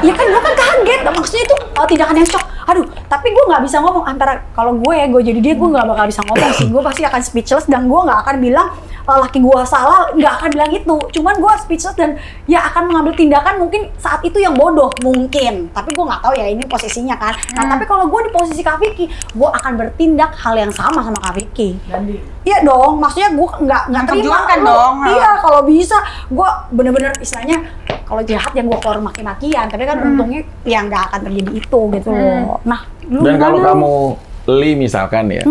Ya kan gue kan kaget, maksudnya itu tindakan yang shock. Aduh, tapi gue nggak bisa ngomong antara kalau gue jadi dia, gue nggak bakal bisa ngomong sih. Gue pasti akan speechless dan gue nggak akan bilang laki gue salah, nggak akan bilang itu. Cuman gue speechless dan ya akan mengambil tindakan mungkin saat itu yang bodoh mungkin. Tapi gue nggak tahu ya ini posisinya kan. Nah tapi kalau gue di posisi Kak Vicky, gue akan bertindak hal yang sama Kak Vicky. Iya dong, maksudnya gue nggak terima Memperjuangkan lu. dong. Iya, kalau bisa gue bener-bener istilahnya kalau jahat yang gue keluar maki-makian. Tapi kan untungnya ya nggak akan terjadi itu gitu loh. Nah, lu Dan kalau gimana? kamu misalkan ya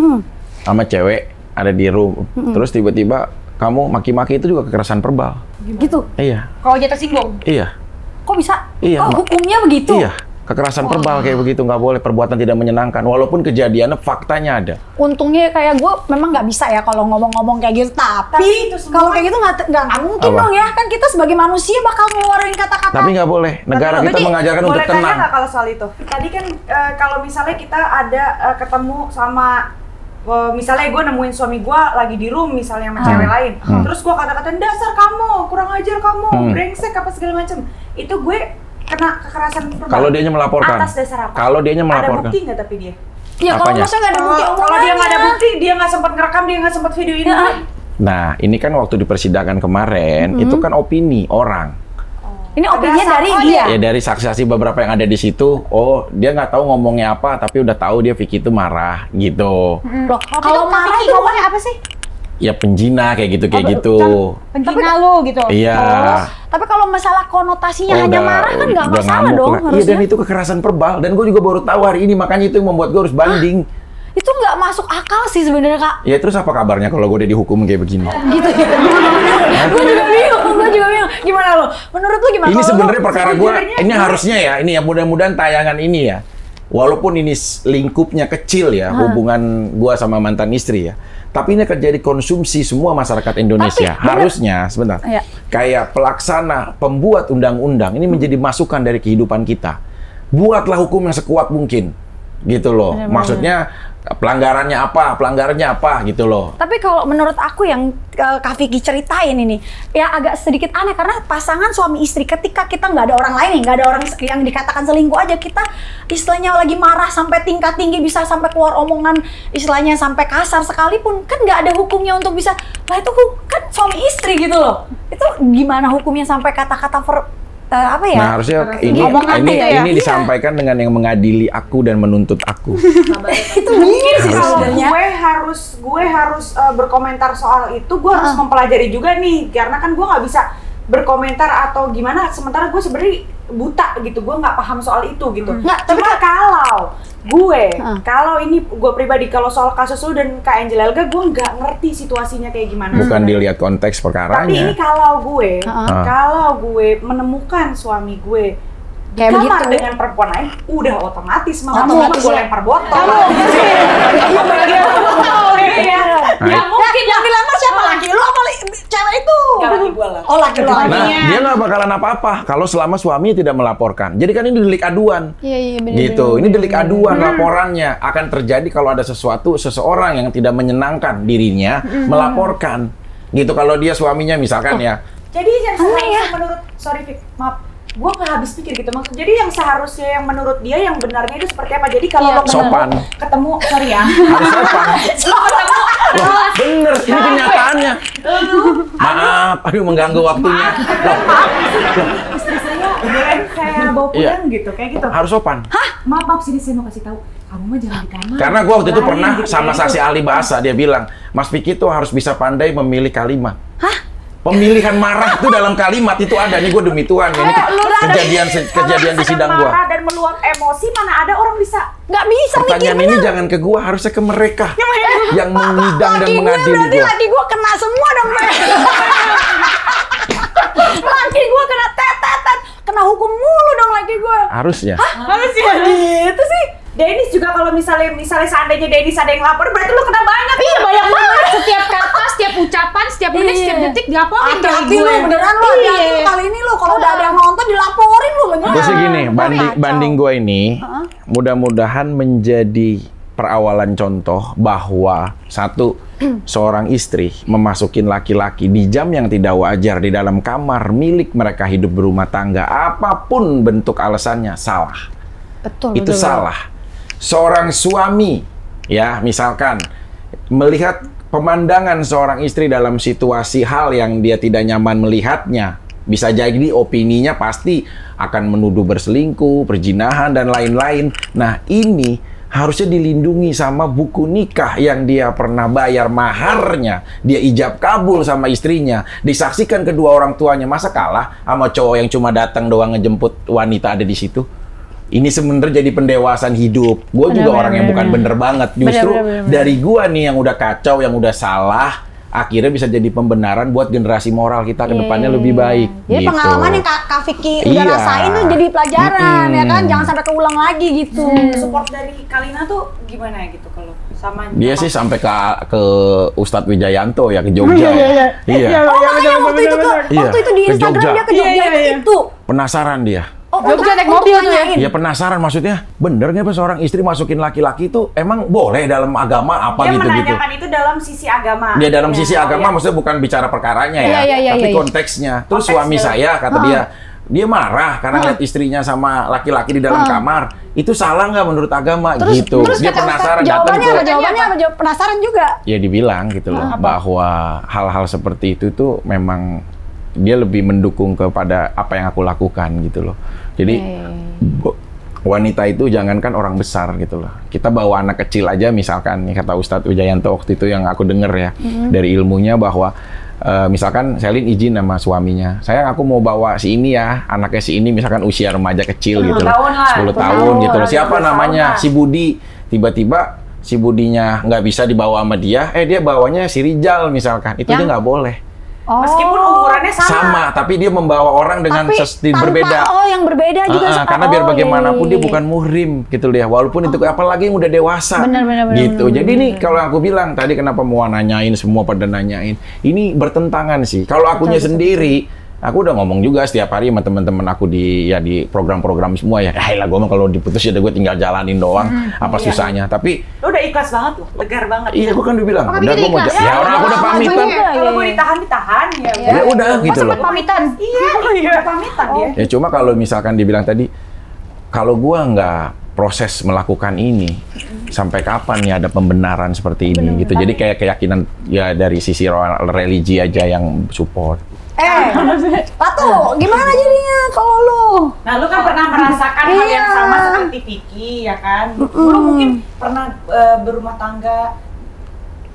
sama cewek ada di room, terus tiba-tiba kamu maki-maki itu juga kekerasan verbal. gitu, Iya, Kalau dia tersinggung. iya, kok bisa? Iya, Oh, Mbak. hukumnya begitu? iya. Kekerasan verbal kayak begitu nggak boleh, perbuatan tidak menyenangkan. Walaupun kejadiannya faktanya ada. Untungnya kayak gue memang nggak bisa ya kalau ngomong-ngomong kayak gitu. Tapi itu semua- kalau kayak gitu nggak mungkin Apa? dong ya. Kan kita sebagai manusia bakal ngeluarin kata-kata. Tapi nggak boleh. Negara kita Berarti mengajarkan untuk boleh tanya tenang. nggak kalau soal itu? Tadi kan kalau misalnya kita ada ketemu sama misalnya gue nemuin suami gue lagi di room misalnya sama cewek lain, terus gue kata-katain dasar kamu, kurang ajar kamu, brengsek apa segala macem, itu gue kena kekerasan verbal. Kalau dianya melaporkan. Atas dasar apa? Kalau dianya Ada melaporkan. bukti nggak tapi dia? Ya kalau Apanya? masa nggak ada bukti Kalau dia nggak ada omongannya. bukti, dia nggak sempat ngerekam, dia nggak sempat video ini. Nah, ini kan waktu di persidangan kemarin, itu kan opini orang. Ini opininya Berdasarkan dari apa dia. Ya dari saksi-saksi beberapa yang ada di situ, oh dia nggak tahu ngomongnya apa, tapi udah tahu dia Vicky itu marah gitu. Loh, kalau marah itu ngomongnya apa sih? Ya penjina kayak gitu Penjina lu gitu. Iya. Tapi kalau masalah konotasinya Oh, hanya marah kan nggak udah masalah ngamuk dong lah. Iya, harusnya. dan itu kekerasan verbal. Dan gue juga baru tahu hari ini, makanya itu yang membuat gue harus banding. Itu nggak masuk akal sih sebenarnya Kak. Ya terus apa kabarnya kalau gue udah dihukum kayak begini? Gitu ya. Gue juga bingung. Gimana lo? Menurut lu gimana? Ini Kalau sebenarnya lu- perkara gue, ini harusnya ya, ini ya mudah-mudahan tayangan ini ya. Walaupun ini lingkupnya kecil ya, hubungan gue sama mantan istri ya. Tapi ini akan jadi konsumsi semua masyarakat Indonesia. Tapi, bener. Harusnya, sebentar. Iya. Kayak pelaksana, pembuat undang-undang, ini menjadi masukan dari kehidupan kita. Buatlah hukum yang sekuat mungkin. Gitu loh. Maksudnya pelanggarannya apa gitu loh. Tapi kalau menurut aku yang Kak Vicky ceritain ini, ya agak sedikit aneh karena pasangan suami istri ketika kita nggak ada orang lain nih, nggak ada orang yang dikatakan selingkuh aja, kita istilahnya lagi marah sampai tingkat tinggi bisa sampai keluar omongan istilahnya sampai kasar sekalipun kan nggak ada hukumnya untuk bisa, lah itu kan suami istri gitu loh. Itu gimana hukumnya sampai kata-kata apa ya? Nah harusnya ini Omongan ini, gitu ya? ini disampaikan dengan yang mengadili aku dan menuntut aku. Itu mungkin sih Kalau sebenarnya. gue harus berkomentar soal itu, gue harus mempelajari juga nih, karena kan gue nggak bisa berkomentar atau gimana sementara gue sebenarnya buta gitu, gue nggak paham soal itu gitu. Nggak, tapi Cuma kalau gue, kalau ini gue pribadi, kalau soal kasus lu dan Kak Angel Elga, gue nggak ngerti situasinya kayak gimana. Bukan sebenarnya. dilihat konteks Tapi ini perkaranya. kalau gue menemukan suami gue di Kayak kamar begitu. dengan perempuan lain, udah otomatis Otomatis gue ya. lempar botol. Nah, Ya mungkin Yang dilamar siapa lagi? Lu apa cewek itu? Gak lagi gue lah. Oh laki lu. Nah, dia nggak bakalan apa-apa kalau selama suami tidak melaporkan. Jadi kan ini delik aduan. Iya benar. Gitu. Ini delik aduan, laporannya akan terjadi kalau ada sesuatu seseorang yang tidak menyenangkan dirinya melaporkan. Gitu kalau dia suaminya misalkan ya. Jadi yang seharusnya menurut, sorry Fik, maaf, gue nggak habis pikir gitu maksud. Jadi yang seharusnya yang menurut dia yang benarnya itu seperti apa? Jadi kalau lo Sopan. ketemu, sorry ya, Harus sopan. ketemu, Loh, bener, ini kenyataannya. Maaf, aduh mengganggu waktunya. Loh, istri saya boleh saya bawa Iya. pulang gitu, kayak gitu. harus sopan. Maaf, sini saya mau kasih tahu, kamu mah jangan di kamar. Karena gua waktu itu Lain, pernah gitu, sama kayak saksi gitu. ahli bahasa, dia bilang, Mas Vicky tuh harus bisa pandai memilih kalimat. Pemilihan marah tuh dalam kalimat itu ada. Nih gue demi Tuhan, ini kejadian di sidang gua. marah dan meluap emosi, mana ada orang bisa. Nggak bisa mikir Pertanyaan ini jangan ke gua, harusnya ke mereka yang mengidang dan laki gue mengadili berarti gua. laki gue kena semua dong Bre. Laki gue kena tetetan, kena hukum mulu dong laki gue. Harusnya. Harus ya gitu sih. Denis juga kalau misalnya seandainya Denis ada yang lapor, berarti lu kena banyak. Iya banyak banget. Setiap kata, setiap ucapan, setiap menit, setiap detik dilaporin dari Hati-hati gue. lu, beneran lu. Hati-hati lu kali ini lu. Kalau udah ada yang nonton dilaporin lu beneran. Terus gini, Kacau. banding gue ini, mudah-mudahan menjadi perawalan contoh bahwa satu, seorang istri memasukin laki-laki di jam yang tidak wajar di dalam kamar milik mereka hidup berumah tangga, apapun bentuk alasannya, salah. Betul. Itu salah. Seorang suami, ya misalkan melihat pemandangan seorang istri dalam situasi hal yang dia tidak nyaman melihatnya, bisa jadi opininya pasti akan menuduh berselingkuh, perzinahan, dan lain-lain. Nah, ini harusnya dilindungi sama buku nikah yang dia pernah bayar maharnya. Dia ijab kabul sama istrinya. Disaksikan kedua orang tuanya. Masa kalah sama cowok yang cuma datang doang ngejemput wanita ada di situ? Ini sebenarnya jadi pendewasaan hidup. Gue juga orang yang bukan bener banget. Justru dari gue nih yang udah kacau, yang udah salah, akhirnya bisa jadi pembenaran buat generasi moral kita ke depannya lebih baik. Jadi gitu. pengalaman yang Kak Vicky udah Iya. rasain tuh jadi pelajaran ya kan, jangan sampai keulang lagi gitu. Support dari Kalina tuh gimana ya gitu kalau sama Dia sih sampai ke Ustadz Wijayanto ya, ke Jogja. Iya. Oh makanya waktu itu Iya, waktu itu di ke Instagram Jogja. dia ke Jogja itu. Penasaran dia. Oh, Jogja naik mobil tuh ya? Iya penasaran, maksudnya bener nggak pas seorang istri masukin laki-laki itu emang boleh dalam agama apa dia gitu-gitu? menanyakan itu dalam sisi agama. Dia dalam sisi Oh, agama iya. maksudnya bukan bicara perkaranya ya, Iya, tapi iya. konteksnya. Terus Konteks suami dalam- saya kata dia marah karena lihat istrinya sama laki-laki di dalam kamar. Itu salah nggak menurut agama gitu? Terus Dia kata penasaran Ustadz, datang ke jawabannya apa? Penasaran juga. ya dibilang gitu loh bahwa hal-hal seperti itu tuh memang dia lebih mendukung kepada apa yang aku lakukan gitu loh. Jadi wanita itu jangankan orang besar gitu loh. Kita bawa anak kecil aja misalkan nih kata Ustadz Wijayanto waktu itu yang aku denger ya dari ilmunya bahwa misalkan Selin izin sama suaminya, sayang aku mau bawa si ini ya, anaknya si ini misalkan usia remaja kecil gitu loh, 10 tahun gitu loh. Siapa namanya? Si Budi. Tiba-tiba si Budinya nggak bisa dibawa sama dia, dia bawanya si Rijal misalkan, itu dia nggak boleh. Meskipun umurannya Sama, tapi dia membawa orang dengan tanpa, berbeda. yang berbeda juga. Karena biar bagaimanapun dia bukan muhrim gitu dia. Walaupun itu apalagi yang udah dewasa. Benar, gitu. Jadi ini kalau aku bilang tadi kenapa mau nanyain semua pada nanyain. Ini bertentangan sih. Kalau akunya sendiri, aku udah ngomong juga setiap hari sama teman-teman aku di program-program semua ya. Lah gue mah kalau diputus ya gue tinggal jalanin doang. Apa susahnya? Tapi lu udah ikhlas banget loh, legar banget. iya, gue kan udah bilang. Oh, Udah gue mau ikhlas. ya orang aku udah pamitan. Kalau gue ditahan ya. Ya udah gitu loh. Pamitan. Iya, udah pamitan dia. Ya cuma kalau misalkan dibilang tadi, kalau gua nggak proses melakukan ini, sampai kapan ya ada pembenaran seperti ini gitu. Jadi kayak keyakinan ya dari sisi religi aja yang support. Patu, gimana jadinya kalau lu? Nah, lu kan pernah merasakan hal yang sama seperti Vicky, ya kan? Lu mungkin pernah berumah tangga,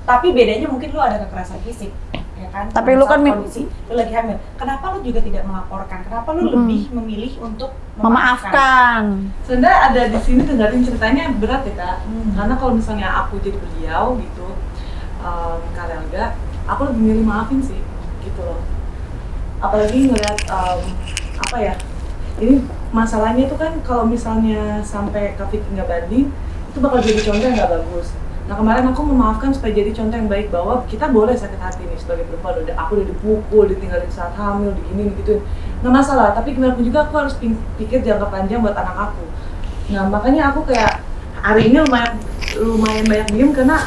tapi bedanya mungkin lu ada kekerasan fisik, ya kan? Tapi lu kan kondisi lu lagi hamil. Kenapa lu juga tidak melaporkan? Kenapa lu lebih memilih untuk Memaafkan. Sebenarnya ada di sini dengerin ceritanya berat ya Kak. Karena kalau misalnya aku jadi beliau gitu, Kak Relga, aku lebih milih maafin sih, gitu loh. Apalagi ngeliat apa ya, ini masalahnya itu kan kalau misalnya sampai Kak Vicky nggak banding, itu bakal jadi contoh yang nggak bagus. Nah kemarin aku memaafkan supaya jadi contoh yang baik bahwa kita boleh sakit hati nih sebagai perempuan. Aku udah dipukul, ditinggalin saat hamil, digini gitu, nggak masalah. Tapi gimana pun juga aku harus pikir jangka panjang buat anak aku. Nah makanya aku kayak hari ini lumayan banyak diem karena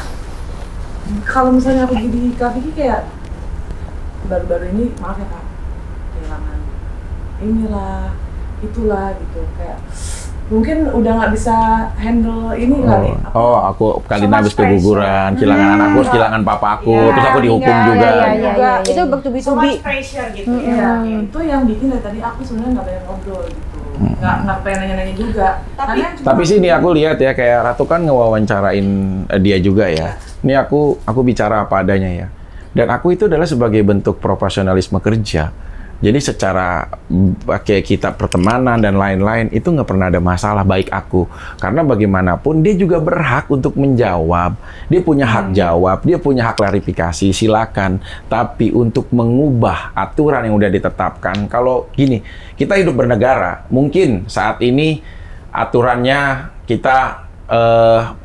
kalau misalnya aku jadi Kak Vicky kayak baru-baru ini maaf ya Kak, kehilangan inilah itulah gitu, kayak mungkin udah nggak bisa handle ini kali. Aku Kalina habis keguguran, kehilangan anakku, kehilangan papa aku, terus aku dihukum juga. Iya. Itu so much pressure gitu ya. Itu yang bikin dari tadi aku sebenarnya nggak banyak ngobrol gitu, nggak pengen nanya-nanya juga. Tapi sih ini aku lihat ya, kayak Ratu kan ngewawancarain dia juga ya. Ini aku bicara apa adanya ya. Dan aku itu adalah sebagai bentuk profesionalisme kerja. Jadi secara kayak kita pertemanan dan lain-lain itu nggak pernah ada masalah baik aku. Karena bagaimanapun dia juga berhak untuk menjawab. Dia punya hak jawab, dia punya hak klarifikasi, silakan. Tapi untuk mengubah aturan yang udah ditetapkan, kalau gini, kita hidup bernegara, mungkin saat ini aturannya kita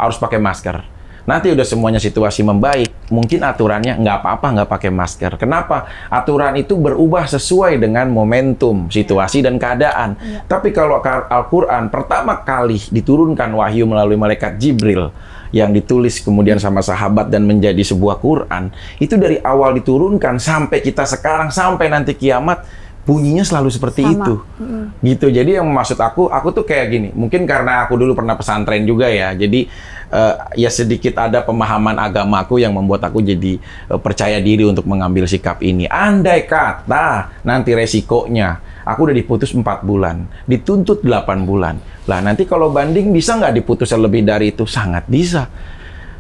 harus pakai masker. Nanti udah semuanya situasi membaik, mungkin aturannya nggak apa-apa nggak pakai masker. Kenapa? Aturan itu berubah sesuai dengan momentum, situasi, dan keadaan. Tapi kalau Al-Quran pertama kali diturunkan wahyu melalui malaikat Jibril, yang ditulis kemudian sama sahabat dan menjadi sebuah Quran, itu dari awal diturunkan sampai kita sekarang, sampai nanti kiamat, bunyinya selalu seperti itu. Gitu. Jadi yang maksud aku tuh kayak gini. Mungkin karena aku dulu pernah pesantren juga ya. Jadi ya sedikit ada pemahaman agamaku yang membuat aku jadi percaya diri untuk mengambil sikap ini. Andai kata nanti resikonya aku udah diputus 4 bulan, dituntut 8 bulan. Lah nanti kalau banding bisa nggak diputus lebih dari itu? Sangat bisa.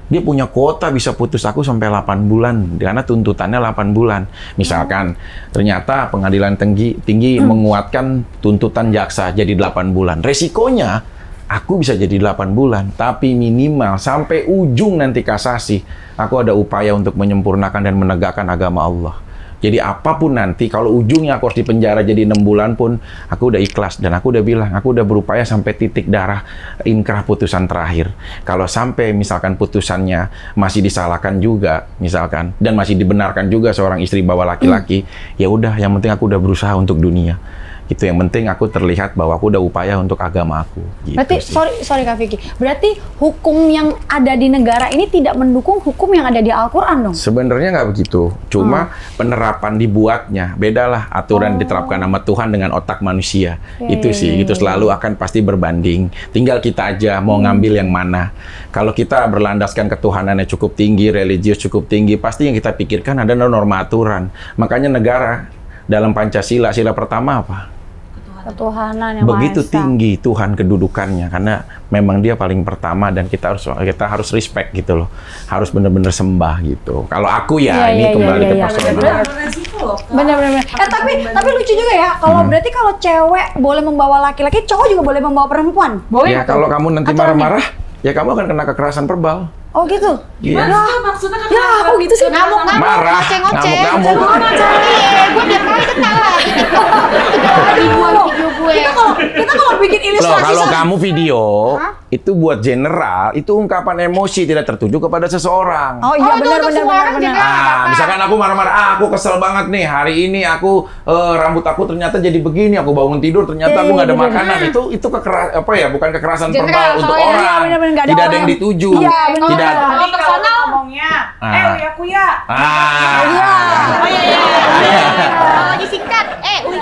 Dia punya kuota bisa putus aku sampai 8 bulan karena tuntutannya 8 bulan. Misalkan ternyata pengadilan tinggi menguatkan tuntutan jaksa jadi 8 bulan. Resikonya aku bisa jadi 8 bulan, tapi minimal sampai ujung nanti kasasi aku ada upaya untuk menyempurnakan dan menegakkan agama Allah. Jadi apapun nanti, kalau ujungnya aku harus dipenjara jadi 6 bulan pun, aku udah ikhlas. Dan aku udah bilang, aku udah berupaya sampai titik darah inkrah putusan terakhir. Kalau sampai misalkan putusannya masih disalahkan juga, misalkan, dan masih dibenarkan juga seorang istri bawa laki-laki, ya udah, yang penting aku udah berusaha untuk dunia. Itu yang penting aku terlihat bahwa aku udah upaya untuk agama aku. Gitu berarti, sih. sorry Kak Vicky, berarti hukum yang ada di negara ini tidak mendukung hukum yang ada di Al-Quran dong? Sebenarnya nggak begitu, cuma penerapan dibuatnya bedalah aturan diterapkan sama Tuhan dengan otak manusia. Itu sih, itu selalu akan pasti berbanding. Tinggal kita aja mau ngambil yang mana. Kalau kita berlandaskan ketuhanannya cukup tinggi, religius cukup tinggi, pasti yang kita pikirkan adalah norma aturan. Makanya negara dalam Pancasila, sila pertama apa? Ketuhanan yang Begitu Maha Esa. tinggi Tuhan kedudukannya, karena memang dia paling pertama dan kita harus respect gitu loh, harus benar-benar sembah gitu. Kalau aku ya, ini kembali ke personal. Bener. Tapi lucu juga ya, kalau berarti kalau cewek boleh membawa laki-laki, cowok juga boleh membawa perempuan. Boleh? Ya kalau kamu nanti marah-marah, ya kamu akan kena kekerasan verbal. Oh gitu? Iya. Maksudnya kan Ya aku gitu sih. Ngamuk-ngamuk, Marah, ngoceh-ngoceh. ngamuk-ngamuk. Gue tiap kali ketawa. Video gue. Kita kalau bikin Loh, ilustrasi kalau kamu video, itu buat general, itu ungkapan emosi tidak tertuju kepada seseorang. Oh iya, benar. Misalkan aku marah-marah, aku kesel banget nih, hari ini aku rambut aku ternyata jadi begini, aku bangun tidur ternyata aku nggak ada makanan. Itu bukan kekerasan verbal untuk orang. bener-bener nggak ada Tidak ada orang. yang dituju. Iya, bener. Tidak. Kalau kesana ngomongnya, uya-kuya. Lagi sikat. Uy.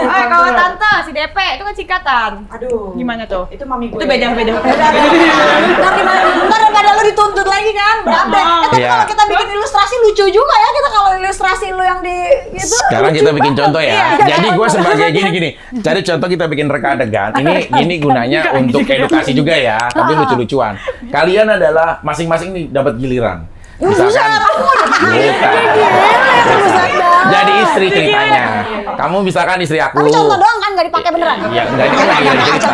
Kalau tante si DP itu kan sikatan. Aduh. Gimana tuh? Itu mami gue. Itu beda. Ntar daripada lu dituntut lagi kan, berapa? Tapi Iya. kalau kita bikin ilustrasi lucu juga ya, kita kalau ilustrasi lu yang di gitu. Sekarang lucu kita bikin banget. contoh ya. Iya. Jadi gue sebagai gini. Cari contoh, kita bikin reka adegan. Ini gunanya untuk edukasi juga ya, tapi lucu-lucuan. Kalian adalah masing-masing nih dapat giliran. Misalkan, jadi istri ceritanya. Kamu misalkan istri aku. Tapi contoh doang kan, nggak dipakai beneran. Ya, enggak, ini kan lagi cerita.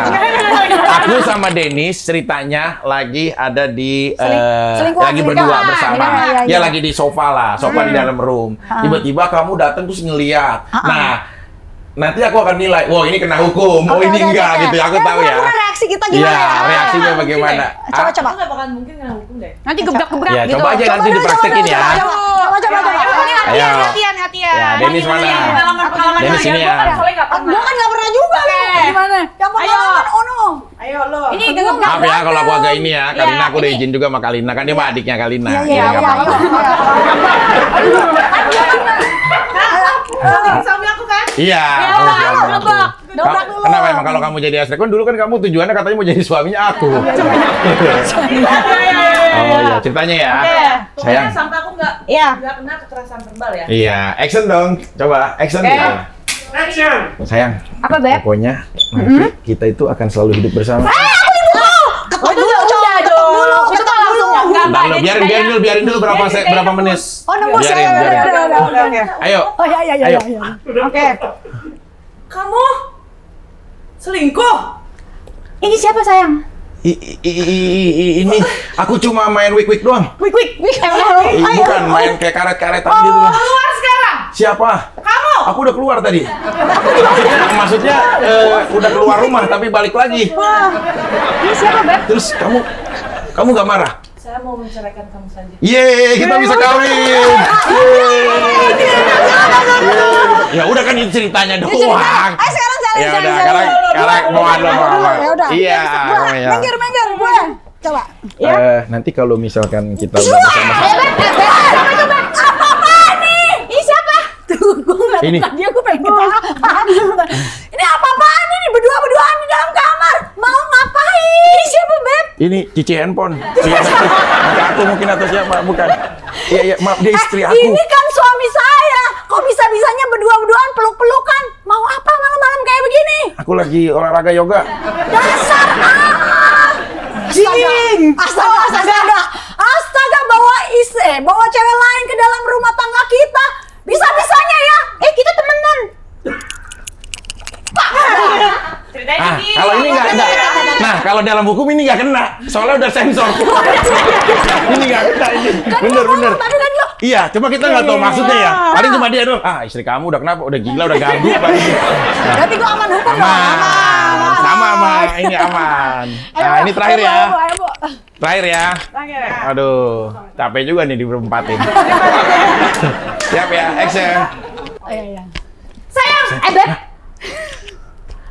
Aku sama Dennis ceritanya lagi ada di selingkuhan, lagi berdua selingkuhan. bersama. Iya. Ya lagi di sofa lah, sofa di dalam room. Tiba-tiba kamu datang terus ngeliat. Nah, nanti aku akan nilai, wah ini kena hukum, oh ini enggak gitu. Aku tahu ya. Reaksi kita gimana Iya, ya? reaksinya bagaimana? Coba. Itu nggak bakal mungkin kena hukum deh. Nanti gebrak-gebrak Ya, gitu. coba aja nanti dipraktekin ya. Coba. Ayo. Latihan. Ya, Dennis mana? Pengalaman Dennis aja. sini Gue ya. kan soalnya nggak pernah. Gua kan nggak pernah juga lu. Gimana? Yang pengalaman Ono. Ayo lo. Ini gebrak. Maaf ya kalau aku agak ini ya, Kalina aku udah izin juga sama Kalina, kan dia mah adiknya Kalina. Jadi nggak apa-apa. Suami aku kan? Iya. Kenapa emang kalau kamu jadi astri? Kan dulu kan kamu tujuannya katanya mau jadi suaminya aku. Oh iya, ceritanya ya. Sayang. Sampai aku nggak kena kekerasan verbal ya. Iya, action dong. Coba action gitu. Action. Sayang. Apa, Beb? Pokoknya nanti kita itu akan selalu hidup bersama. Udah dulu. Kita langsung. Bentar lo, biarin dulu berapa menit. Oh, nembus ya. Oke. Ayo. Oh iya. Ayo. Oke. Kamu selingkuh? Ini siapa sayang? Ini aku cuma main wik doang. Wik. Bukan main kayak karet-karetan gitu. Keluar sekarang. Siapa? Kamu. Aku udah keluar tadi. Maksudnya udah keluar rumah tapi balik lagi. Ini siapa, Beb? Terus kamu nggak marah? Saya mau menceraikan kamu saja. Yeay, kita bisa kawin. Ya udah kan itu ceritanya doang. Sekarang Ya udah, sekarang mau ada. Ya udah. Iya. Mengger gue. Coba. Nanti kalau misalkan kita udah bersama-sama. Apa-apa nih? Ini. Dia gue pengen ketawa. Ini apa-apaan ini berdua-berduaan di dalam kamar? Mau ngapain? Ini siapa, Beb? Ini cici handphone. Iya, Kakak aku mungkin atau siapa? Bukan. Iya, maaf, dia istri aku. Ini kan suami saya. Kok bisa-bisanya berdua-berduaan peluk-pelukan? Mau apa malam-malam kayak begini? Aku lagi olahraga yoga. Dasar Astaga, bawa cewek lain ke dalam rumah tangga kita. Bisa-bisanya ya. Kita temenan. Ceritain Ah, ini. kalau ini nggak. Nah, kalau dalam hukum ini nggak kena. Soalnya udah sensor. Ini nggak kena ini. Bener. Tapi kan lo Iya, cuma kita nggak tahu maksudnya ya. Paling cuma dia doang. Ah, istri kamu udah kenapa? Udah gila, udah ganggu. berarti gua aman hukum dong. Aman. Sama ini aman. Nah, ini terakhir ya. Ayo, Bu. Terakhir ya. Aduh, capek juga nih diberempatin. Siap ya, action. Iya. Sayang, Beb.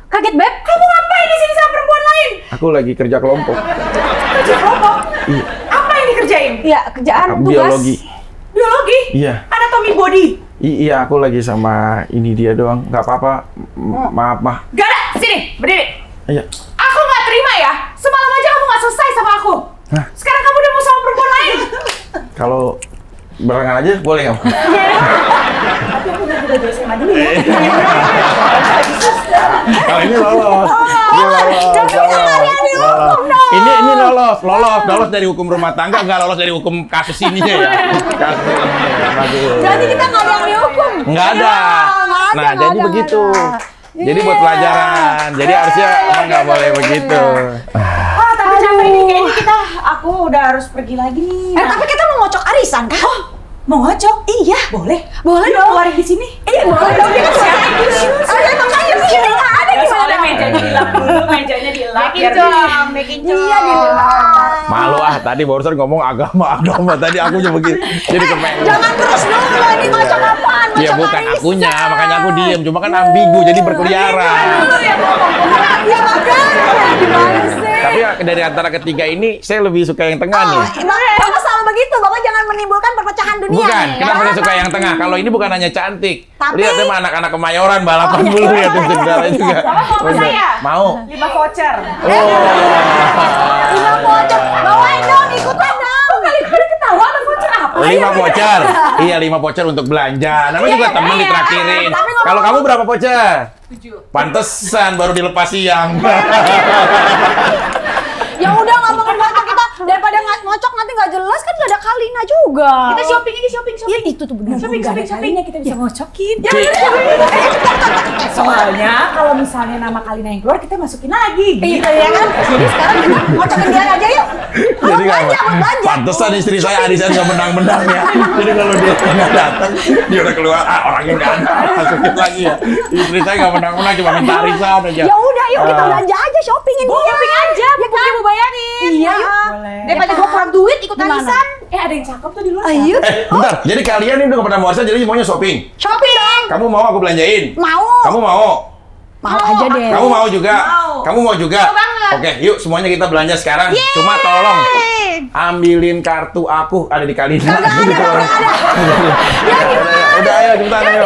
Kaget, Beb. Kamu ngapain di sini sama perempuan lain? Aku lagi kerja kelompok. Kerja kelompok. Apa yang dikerjain? Iya, kerjaan tugas. Biologi. Biologi? Iya. Anatomi body? Iya, aku lagi sama ini dia doang. Nggak apa-apa. Maaf. Gak ada, sini, berdiri. Iya. Aku nggak terima ya. Semalam aja kamu nggak selesai sama aku. Hah? Sekarang kamu udah mau sama perempuan lain. Kalau barengan aja boleh nggak? Tapi aku udah belajar SMA dulu ya. Kalau ini lolos. Ini lolos. Ini lolos dari hukum rumah tangga, nggak lolos dari hukum kasus ininya ya. Kasus ini. Bagus. Jadi kita nggak ada yang dihukum. Nggak ada. Nah, jadi begitu. Jadi buat pelajaran. Jadi harusnya nggak boleh begitu. Oh, tapi capek ini kayaknya aku udah harus pergi lagi nih. Tapi kita mau ngocok arisan kan? Mau ngocok? Iya, boleh. Boleh Yuk, dong. keluarin di sini. Iya, boleh dong. Kita siapa? Makanya di sini nggak ada Ya, di soalnya mana. mejanya dilap dulu, mejanya dilap. Bikin dong, bikin dong. Iya, di luar. Malu tadi barusan ngomong agama. Tadi aku cuma begitu. Jadi kepengen. Jangan terus dulu, ini ngocok apaan? Ya Ngocok bukan arisan. akunya, makanya aku diem. Cuma kan ambigu, jadi berkeliaran. Ya makanya, gimana sih? Tapi dari antara ketiga ini, saya lebih suka yang tengah nih. Bapak selalu begitu, Bapak jangan menimbulkan perpecahan dunia. Bukan, nih, kenapa ya? saya suka yang tengah? Kalau ini bukan hanya cantik. Tapi- Lihat sama anak-anak Kemayoran balapan dulu ya tuh segala juga. Bapak mau sama Bener. saya? Mau. 5 voucher. Oh. Lima voucher, bawain dong, ikutan dong. Kalian ketawa sama voucher apa? 5 voucher. Iya, 5 voucher untuk belanja. Namanya juga temen ditraktirin. Kalau kamu berapa voucher? 7. Pantesan baru dilepas siang. Ya udah ngomongin ngocok kita daripada ngocok nanti nggak jelas kan nggak ada Kalina juga. Kita shopping aja, shopping. Ya itu tuh benar. Shopping. Kita bisa ngocokin. Soalnya kalau misalnya nama Kalina yang keluar, kita masukin lagi. Iya ya kan. Jadi sekarang kita ngocokin dia aja yuk. Jadi belanja. pantesan istri saya arisan nggak menang-menang ya. Jadi kalau dia nggak datang, dia udah keluar. Orangnya nggak ada, masukin lagi ya. Istri saya nggak menang-menang, cuma minta arisan aja. Ya udah yuk kita belanja aja shoppingin dia. Shopping aja, pokoknya mau bayarin. Iya yuk. Boleh. Daripada gue kurang duit ikut Gimana? arisan. Ada yang cakep tuh di luar. Ayo Bentar, jadi kalian ini udah nggak pernah mau arisan, jadi semuanya shopping. shopping dong. Kamu mau aku belanjain? Mau. Kamu mau? Mau aja deh. Kamu mau juga? Mau. Kamu mau juga? Mau banget. Oke, yuk semuanya kita belanja sekarang. Cuma tolong ambilin kartu aku ada di Kalina. Ya gimana? Udah, ayo cepetan, ayo.